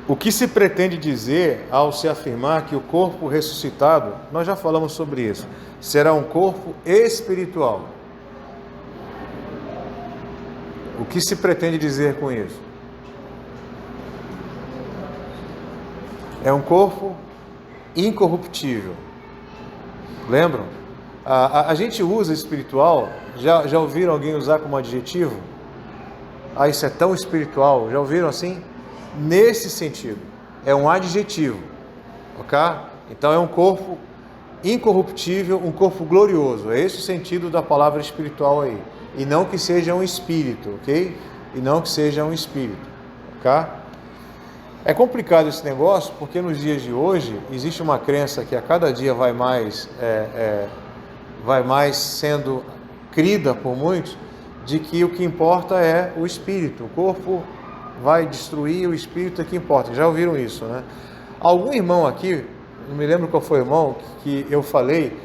O que se pretende dizer ao se afirmar que o corpo ressuscitado, nós já falamos sobre isso, será um corpo espiritual? O que se pretende dizer com isso? É um corpo incorruptível. Lembram? A gente usa espiritual, já ouviram alguém usar como adjetivo? Ah, isso é tão espiritual, já ouviram assim? Nesse sentido, é um adjetivo, ok? Então é um corpo incorruptível, um corpo glorioso, é esse o sentido da palavra espiritual aí, e não que seja um espírito, ok? E não que seja um espírito, ok? É complicado esse negócio, porque nos dias de hoje, existe uma crença que a cada dia vai mais sendo crida por muitos, de que o que importa é o espírito, o corpo vai destruir, o espírito é que importa. Já ouviram isso, né? Algum irmão aqui, não me lembro qual foi o irmão, que eu falei,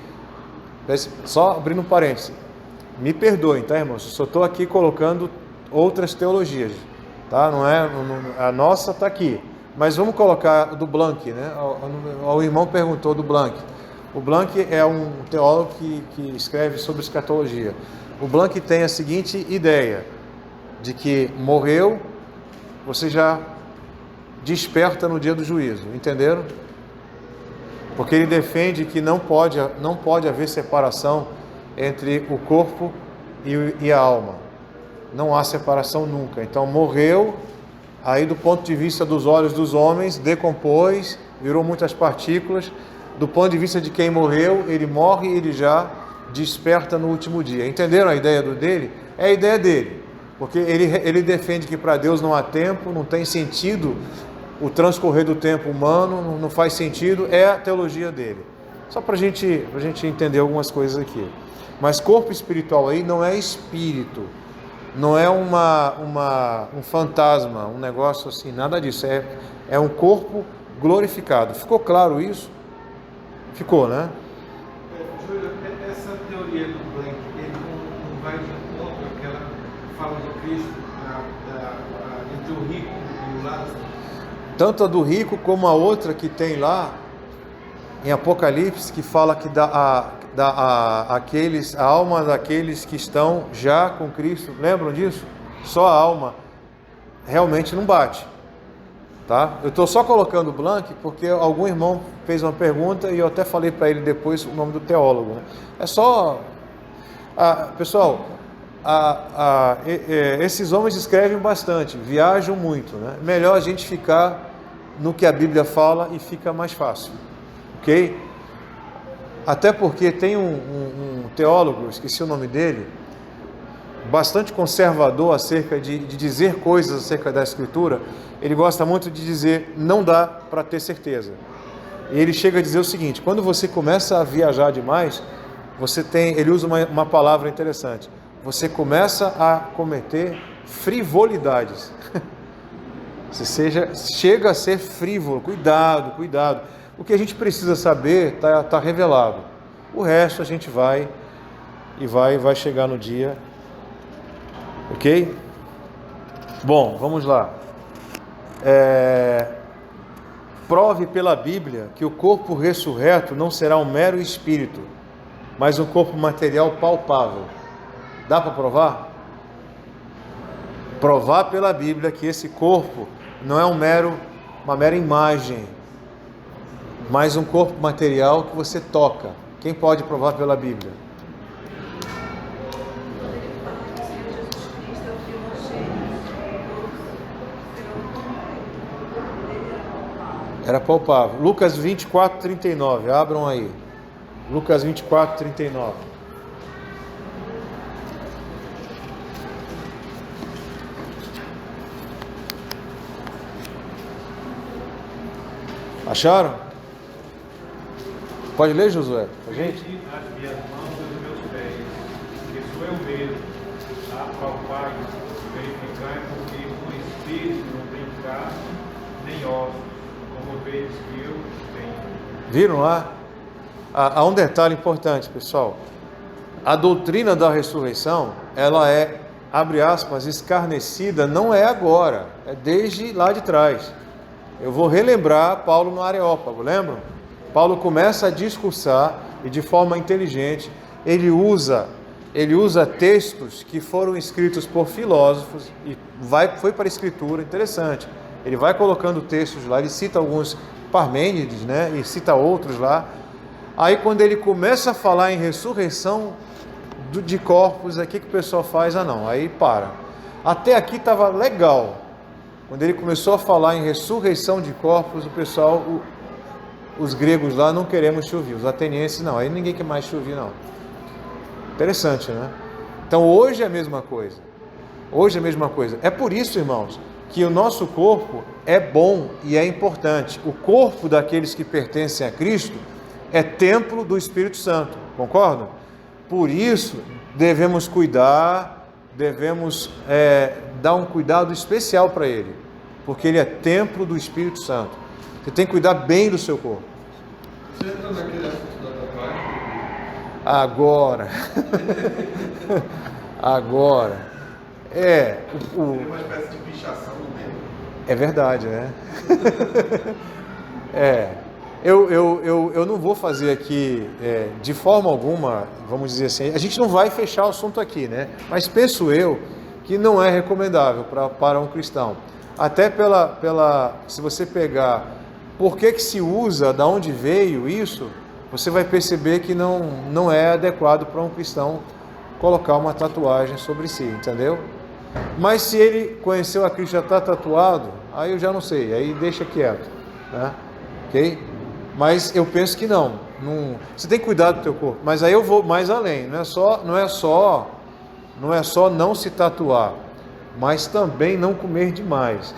só abrindo um parênteses, me perdoem, tá, irmãos? Eu só estou aqui colocando outras teologias, tá? A nossa está aqui, mas vamos colocar do Blanc, né? O irmão perguntou do Blanc. O Blanc é um teólogo que escreve sobre escatologia. O Blanc tem a seguinte ideia, de que morreu, você já desperta no dia do juízo, entenderam? Porque ele defende que não pode haver separação entre o corpo e a alma. Não há separação nunca. Então morreu, aí do ponto de vista dos olhos dos homens, decompôs, virou muitas partículas. Do ponto de vista de quem morreu, ele morre e ele já desperta no último dia. Entenderam a ideia dele? É a ideia dele. Porque ele defende que para Deus não há tempo, não tem sentido o transcorrer do tempo humano, não faz sentido, é a teologia dele. Só para a gente entender algumas coisas aqui. Mas corpo espiritual aí não é espírito, não é um fantasma, um negócio assim, nada disso. É um corpo glorificado. Ficou claro isso? Ficou, né? Júlio, essa teoria do Blanc, ele não vai de encontro àquela fala de Cristo entre o rico e o Lázaro? Tanto a do rico como a outra que tem lá em Apocalipse, que fala que a alma daqueles que estão já com Cristo, lembram disso? Só a alma realmente não bate, tá? Eu estou só colocando Blanc porque algum irmão fez uma pergunta e eu até falei para ele depois o nome do teólogo, né? É só, pessoal, esses homens escrevem bastante, viajam muito, né? Melhor a gente ficar no que a Bíblia fala e fica mais fácil, ok? Até porque tem um teólogo, esqueci o nome dele, bastante conservador acerca de dizer coisas acerca da Escritura. Ele gosta muito de dizer, não dá para ter certeza. E ele chega a dizer o seguinte: quando você começa a viajar demais, ele usa uma palavra interessante, você começa a cometer frivolidades. Você chega a ser frívolo. Cuidado. O que a gente precisa saber está revelado. O resto a gente vai chegar no dia. Ok? Bom, vamos lá. prove pela Bíblia que o corpo ressurreto não será um mero espírito, mas um corpo material palpável. Dá para provar? Provar pela Bíblia que esse corpo não é uma mera imagem, mas um corpo material que você toca. Quem pode provar pela Bíblia? Era palpável. Lucas 24, 39. Abram aí. Lucas 24, 39. Acharam? Pode ler, Josué? A gente? As minhas mãos e os meus pés, que sou eu mesmo, apalpai, verificai, porque o espírito não tem carne nem ossos, como vedes que eu tenho. Viram lá? Há um detalhe importante, pessoal. A doutrina da ressurreição, ela é, abre aspas, escarnecida, não é agora, é desde lá de trás. Eu vou relembrar Paulo no Areópago, lembram? Paulo começa a discursar e de forma inteligente, ele usa textos que foram escritos por filósofos e foi para a escritura, interessante. Ele vai colocando textos lá, ele cita alguns Parmênides, né? E cita outros lá. Aí quando ele começa a falar em ressurreição de corpos, aqui que o pessoal faz? Ah não, aí para. Até aqui estava legal. Quando ele começou a falar em ressurreição de corpos, o pessoal, os gregos lá não queremos te ouvir, os atenienses não, aí ninguém quer mais te ouvir não. Interessante, né? Então hoje é a mesma coisa. Hoje é a mesma coisa. É por isso, irmãos, que o nosso corpo é bom e é importante. O corpo daqueles que pertencem a Cristo é templo do Espírito Santo, concordam? Por isso devemos cuidar, devemos dar um cuidado especial para ele, porque ele é templo do Espírito Santo. Você tem que cuidar bem do seu corpo. Você entra naquele assunto da tatuagem? Agora. Agora. Seria uma espécie de pichação no meio. É verdade, né? Eu não vou fazer aqui, de forma alguma, vamos dizer assim, a gente não vai fechar o assunto aqui, né? Mas penso eu que não é recomendável para um cristão. Até se você pegar por que se usa, da onde veio isso, você vai perceber que não é adequado para um cristão colocar uma tatuagem sobre si, entendeu? Mas se ele conheceu a Cristo, já está tatuado, aí eu já não sei, aí deixa quieto, né? Ok? Mas eu penso que não. Você tem que cuidar do teu corpo. Mas aí eu vou mais além. Não é só não se tatuar, mas também não comer demais.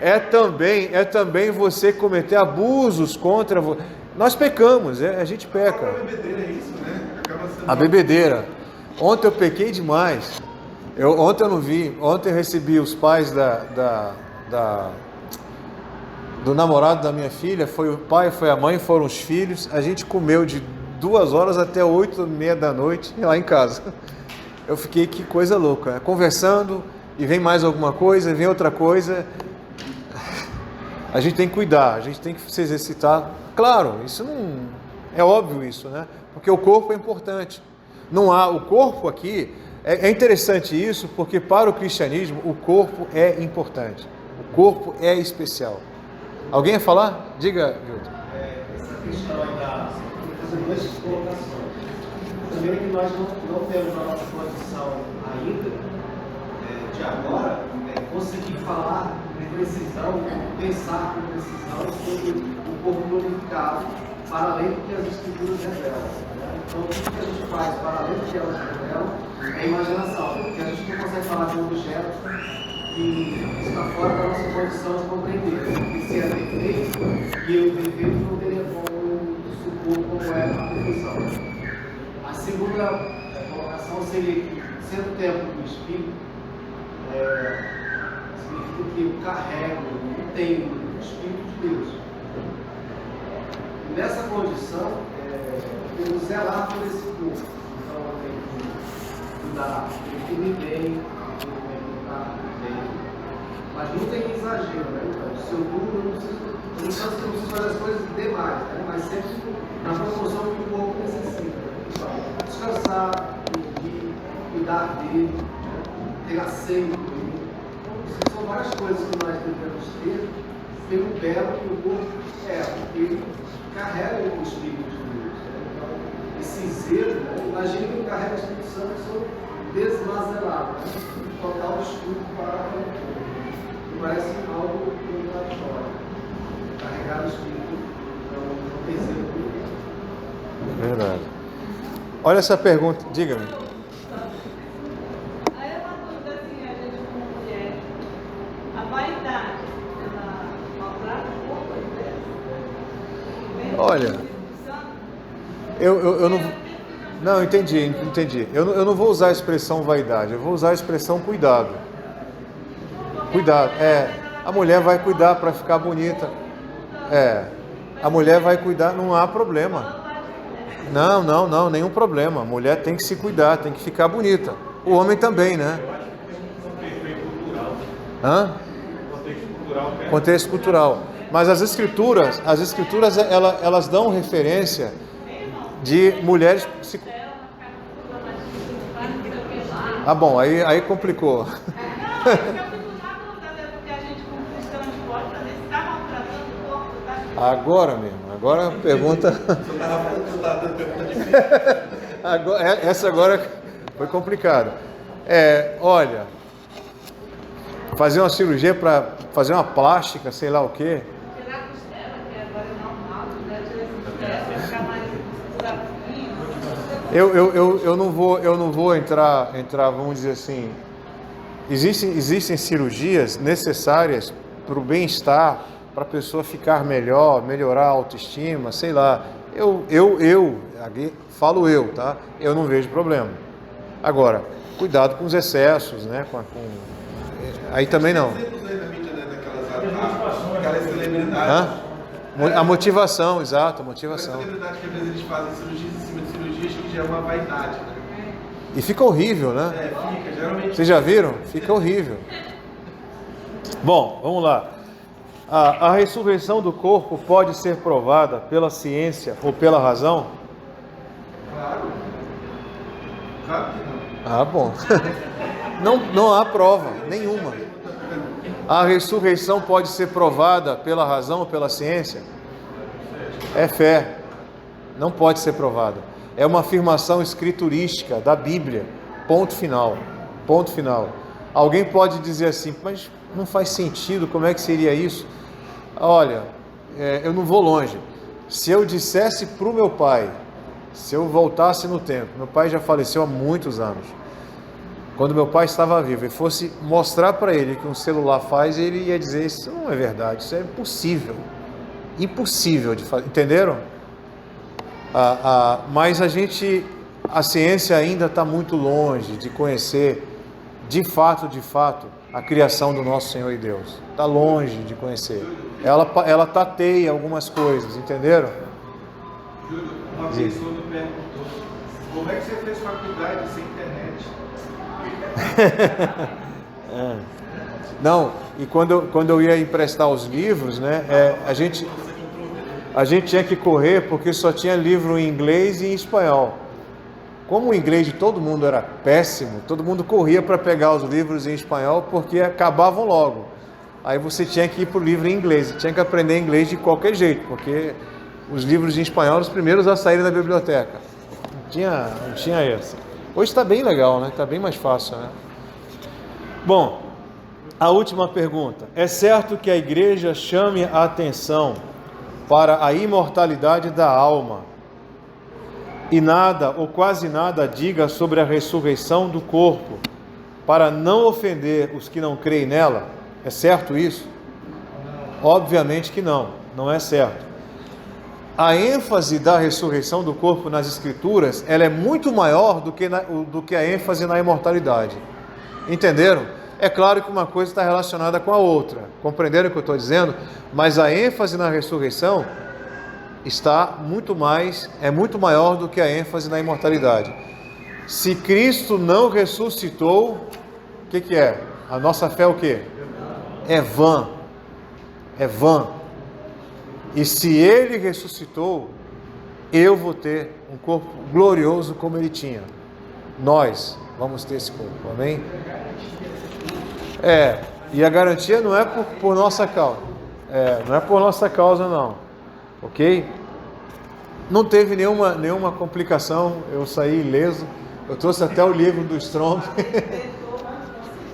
É também você cometer abusos contra você. Nós pecamos, a gente peca. A bebedeira é isso, né? Acaba sendo A bebedeira. Ontem eu pequei demais. Ontem eu não vi. Ontem eu recebi os pais do namorado da minha filha. Foi o pai, foi a mãe, foram os filhos. A gente comeu de 2 horas até 8h30 da noite lá em casa. Eu fiquei, que coisa louca, né? Conversando e vem mais alguma coisa, vem outra coisa. A gente tem que cuidar, a gente tem que se exercitar. Claro, isso não é óbvio isso, né? Porque o corpo é importante. O corpo aqui é interessante isso, porque para o cristianismo o corpo é importante. O corpo é especial. Alguém ia falar? Diga, Vilton. Essa questão ainda, fazer 2 colocações. Primeiro que nós não temos a nossa condição ainda, de agora, conseguir falar com precisão, pensar com precisão sobre o corpo glorificado, para além do que as escrituras revelam. Então, o que a gente faz para além do que elas revelam é a imaginação, porque a gente não consegue falar de um objeto que está fora da nossa condição de compreender. Porque se é defeito, e o defeito não teria como supor como é a perfeição. A segunda colocação seria que, sendo o tempo do Espírito, significa que eu carrego, eu tenho o Espírito de Deus. E nessa condição, eu tenho que zelar por esse corpo. Então eu tenho que cuidar, eu tenho que me bem, eu tenho que cuidar bem. seu turno, eu não preciso fazer as coisas demais, né? Mas sempre na proporção que o corpo necessita. Descansar, dormir, cuidar dele, né? Ter aceio com ele. São várias coisas que nós devemos ter pelo belo que o corpo é, porque ele carrega o Espírito de Deus. Né? Então, esse zelo, né? Imagina que carrega o Espírito Santo, eu sou desmazelado, né? Total estudo para o corpo. Parece algo contraditório. Carregar o Espírito não tem zelo por ele. Verdade. Olha essa pergunta, diga-me. Aí é uma dúvida assim, a gente como mulher, a vaidade, ela maltrata o corpo dela? Olha, eu não... Não, entendi. Eu não vou usar a expressão vaidade, eu vou usar a expressão cuidado. Cuidado, a mulher vai cuidar para ficar bonita. A mulher vai cuidar, não há problema. Não, nenhum problema. A mulher tem que se cuidar, tem que ficar bonita. O homem também, né? Hã? Contexto cultural. Mas as escrituras, elas dão referência de mulheres... Ah, bom, aí complicou. Agora mesmo, agora a pergunta... Essa agora foi complicada. Olha, fazer uma cirurgia para fazer uma plástica, sei lá o quê. Tirar a costela, que agora é normal, né? Tirar a costela, ficar mais desafios. Eu não vou entrar, vamos dizer assim, existem cirurgias necessárias para o bem-estar, para a pessoa ficar melhor, melhorar a autoestima, sei lá. Falo eu, tá? Eu não vejo problema. Agora, cuidado com os excessos, né? Aí também não. Aquelas celebridades. A motivação, exato, a motivação. Aquelas celebridades que às vezes eles fazem cirurgias em cima de cirurgias que já é uma vaidade, né? E fica horrível, né? Fica, geralmente. Vocês já viram? Fica horrível. Bom, vamos lá. A ressurreição do corpo pode ser provada pela ciência ou pela razão? Claro. Claro que não. Bom. Não há prova nenhuma. A ressurreição pode ser provada pela razão ou pela ciência? É fé. Não pode ser provada. É uma afirmação escriturística da Bíblia. Ponto final. Ponto final. Alguém pode dizer assim, mas não faz sentido, como é que seria isso? Olha, eu não vou longe. Se eu dissesse para o meu pai, se eu voltasse no tempo, meu pai já faleceu há muitos anos, quando meu pai estava vivo, e fosse mostrar para ele o que um celular faz, ele ia dizer, isso não é verdade, isso é impossível. Impossível de fazer, entenderam? Mas a ciência ainda está muito longe de conhecer, de fato, a criação do nosso Senhor e Deus. Está longe de conhecer. Ela tateia algumas coisas, entenderam? Júlio, uma pessoa me perguntou, como é que você fez faculdade sem internet? Não, e quando eu ia emprestar os livros, né, a gente tinha que correr porque só tinha livro em inglês e em espanhol. Como o inglês de todo mundo era péssimo, todo mundo corria para pegar os livros em espanhol porque acabavam logo. Aí você tinha que ir para o livro em inglês, tinha que aprender inglês de qualquer jeito, porque os livros em espanhol, os primeiros a saírem da biblioteca. Não tinha essa. Hoje está bem legal, né? Está bem mais fácil, né? Bom, a última pergunta. É certo que a igreja chame a atenção para a imortalidade da alma e nada ou quase nada diga sobre a ressurreição do corpo, para não ofender os que não creem nela? É certo isso? Obviamente que não é certo. A ênfase da ressurreição do corpo nas Escrituras, ela é muito maior do que a ênfase na imortalidade. Entenderam? É claro que uma coisa está relacionada com a outra. Compreenderam o que eu estou dizendo? Mas a ênfase na ressurreição é muito maior do que a ênfase na imortalidade. Se Cristo não ressuscitou, o que é? A nossa fé é o quê? É vã. é vã. E se ele ressuscitou, eu vou ter um corpo glorioso como ele tinha. Nós vamos ter esse corpo, amém? E a garantia não é por nossa causa. Não é por nossa causa, não. Ok? Não teve nenhuma complicação, eu saí ileso. Eu trouxe até o livro do Strong.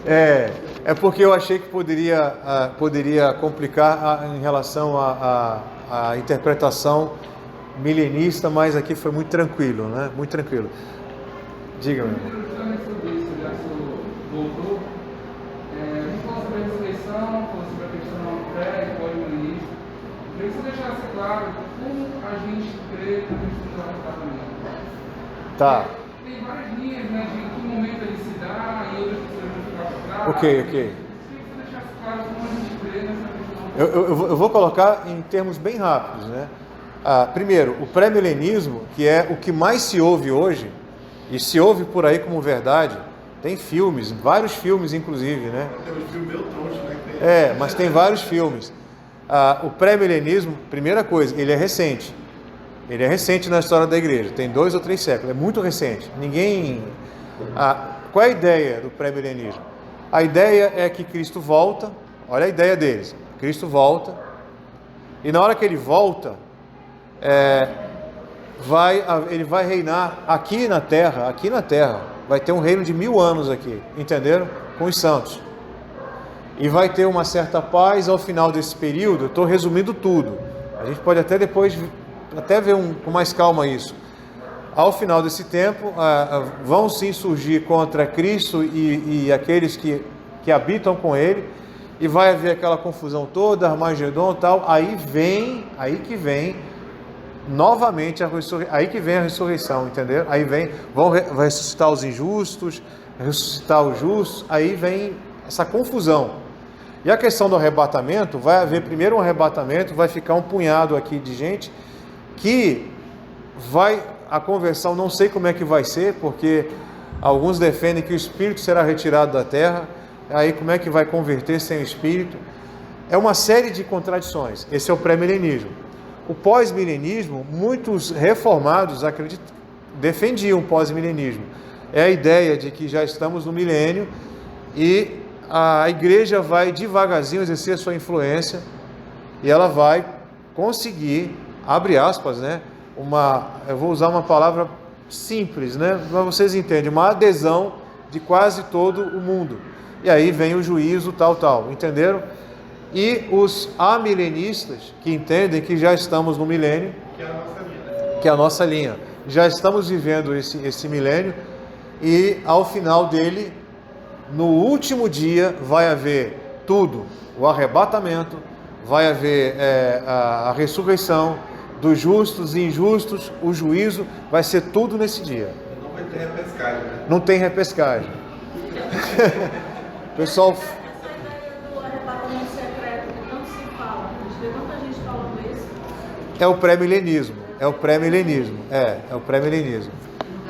É porque eu achei que poderia complicar em relação à interpretação milenista, mas aqui foi muito tranquilo, né? Muito tranquilo. Diga, meu irmão. Sobre isso, já voltou. A gente falou sobre a ressurreição, falou sobre a questão pré e pós-milenista. Queria que você deixasse claro como a gente crê na questão do arrebatamento. Tá. Tem várias linhas, né, de em que momento ele se dá e outras pessoas vão ficar por trás. Ok. Queria que você deixasse claro como a gente crê nessa questão. Eu vou colocar em termos bem rápidos, né? Primeiro, o pré-milenismo, que é o que mais se ouve hoje, e se ouve por aí como verdade, tem filmes, vários filmes inclusive, né? Tem um filme meio troncho, né? Mas tem vários filmes. O pré-milenismo, primeira coisa, ele é recente. Ele é recente na história da igreja, tem 2 ou 3 séculos, é muito recente. Qual é a ideia do pré-milenismo? A ideia é que Cristo volta, olha a ideia deles, Cristo volta, e na hora que ele volta, ele vai reinar aqui na terra, vai ter um reino de 1000 anos aqui, entenderam? Com os santos. E vai ter uma certa paz ao final desse período. Eu estou resumindo tudo. A gente pode até depois ver com mais calma isso. Ao final desse tempo, vão sim surgir contra Cristo e aqueles que habitam com ele, e vai haver aquela confusão toda, Armagedon e tal. Aí que vem novamente aí que vem a ressurreição, entendeu? Aí vai ressuscitar os injustos, ressuscitar os justos, aí vem essa confusão. E a questão do arrebatamento, vai haver primeiro um arrebatamento, vai ficar um punhado aqui de gente que a conversão, não sei como é que vai ser, porque alguns defendem que o espírito será retirado da terra, aí como é que vai converter sem o espírito? É uma série de contradições. Esse é o pré-milenismo. O pós-milenismo, muitos reformados defendiam o pós-milenismo. É a ideia de que já estamos no milênio e a igreja vai devagarzinho exercer a sua influência e ela vai conseguir, abre aspas, né? Eu vou usar uma palavra simples, né? Mas vocês entendem, uma adesão de quase todo o mundo. E aí vem o juízo, tal, entenderam? E os amilenistas, que entendem que já estamos no milênio, que é a nossa linha, já estamos vivendo esse milênio, e ao final dele, no último dia, vai haver tudo, o arrebatamento, vai haver a ressurreição dos justos e injustos, o juízo, vai ser tudo nesse dia. Não vai ter repescagem, né? Não tem repescagem. Pessoal... É o pré-milenismo, é o pré-milenismo. No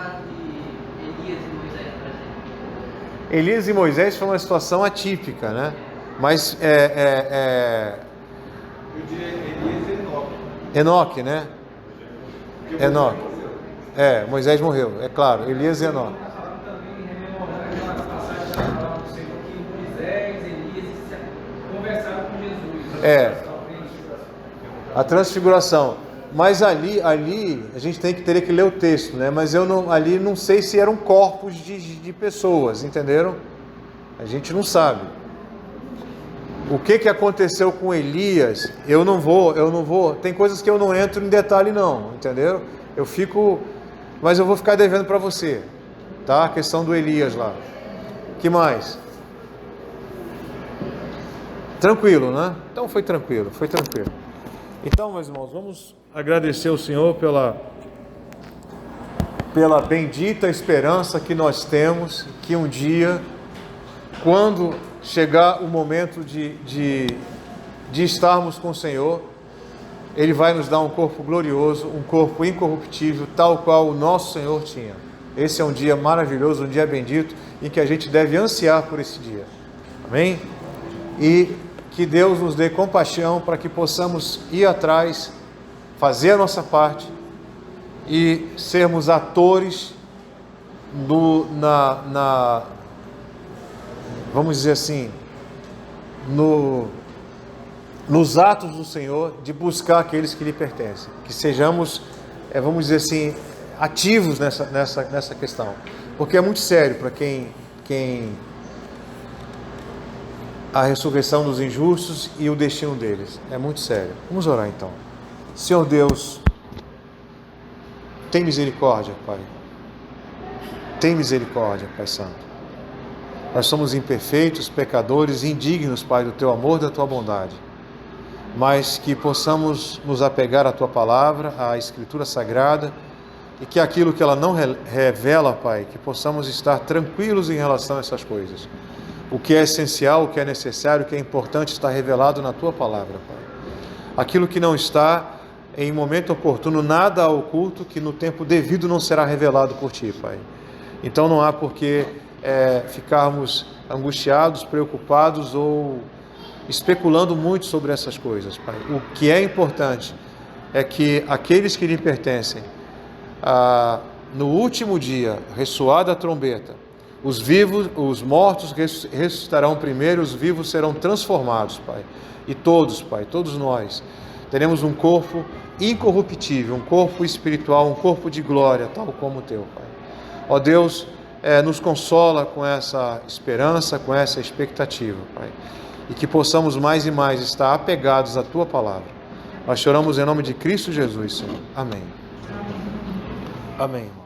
caso de Elias e Moisés, por exemplo. Elias e Moisés foi uma situação atípica, né? Mas Eu diria Elias e Enoque. Enoque, né? Enoque. Moisés morreu, é claro. Elias e Enoque. Também rememorando aquela passagem da palavra do Senhor que Moisés, Elias conversaram com Jesus. A transfiguração. Mas ali a gente teria que ler o texto, né? Mas ali não sei se eram corpos de pessoas, entenderam? A gente não sabe. O que aconteceu com Elias, eu não vou, tem coisas que eu não entro em detalhe não, entenderam? Mas eu vou ficar devendo para você, tá? A questão do Elias lá. Que mais? Tranquilo, né? Então foi tranquilo. Então, meus irmãos, vamos agradecer ao Senhor pela bendita esperança que nós temos, que um dia, quando chegar o momento de estarmos com o Senhor, Ele vai nos dar um corpo glorioso, um corpo incorruptível, tal qual o nosso Senhor tinha. Esse é um dia maravilhoso, um dia bendito, em que a gente deve ansiar por esse dia. Amém? E que Deus nos dê compaixão para que possamos ir atrás, fazer a nossa parte e sermos atores vamos dizer assim, nos atos do Senhor, de buscar aqueles que lhe pertencem, que sejamos, vamos dizer assim, ativos nessa questão, porque é muito sério para quem a ressurreição dos injustos e o destino deles, é muito sério. Vamos orar então. Senhor Deus, tem misericórdia, Pai. Tem misericórdia, Pai Santo. Nós somos imperfeitos, pecadores, indignos, Pai, do Teu amor, da Tua bondade. Mas que possamos nos apegar à Tua palavra, à Escritura Sagrada, e que aquilo que ela não revela, Pai, que possamos estar tranquilos em relação a essas coisas. O que é essencial, o que é necessário, o que é importante está revelado na Tua palavra, Pai. Aquilo que não está, em momento oportuno, nada oculto, que no tempo devido não será revelado por Ti, Pai. Então não há por que ficarmos angustiados, preocupados ou especulando muito sobre essas coisas, Pai. O que é importante é que aqueles que lhe pertencem, no último dia, ressoada a trombeta, os mortos ressuscitarão primeiro, os vivos serão transformados, Pai. E todos, Pai, todos nós, teremos um corpo incorruptível, um corpo espiritual, um corpo de glória, tal como o Teu, Pai. Ó Deus, nos consola com essa esperança, com essa expectativa, Pai. E que possamos mais e mais estar apegados à Tua palavra. Nós choramos em nome de Cristo Jesus, Senhor. Amém. Amém.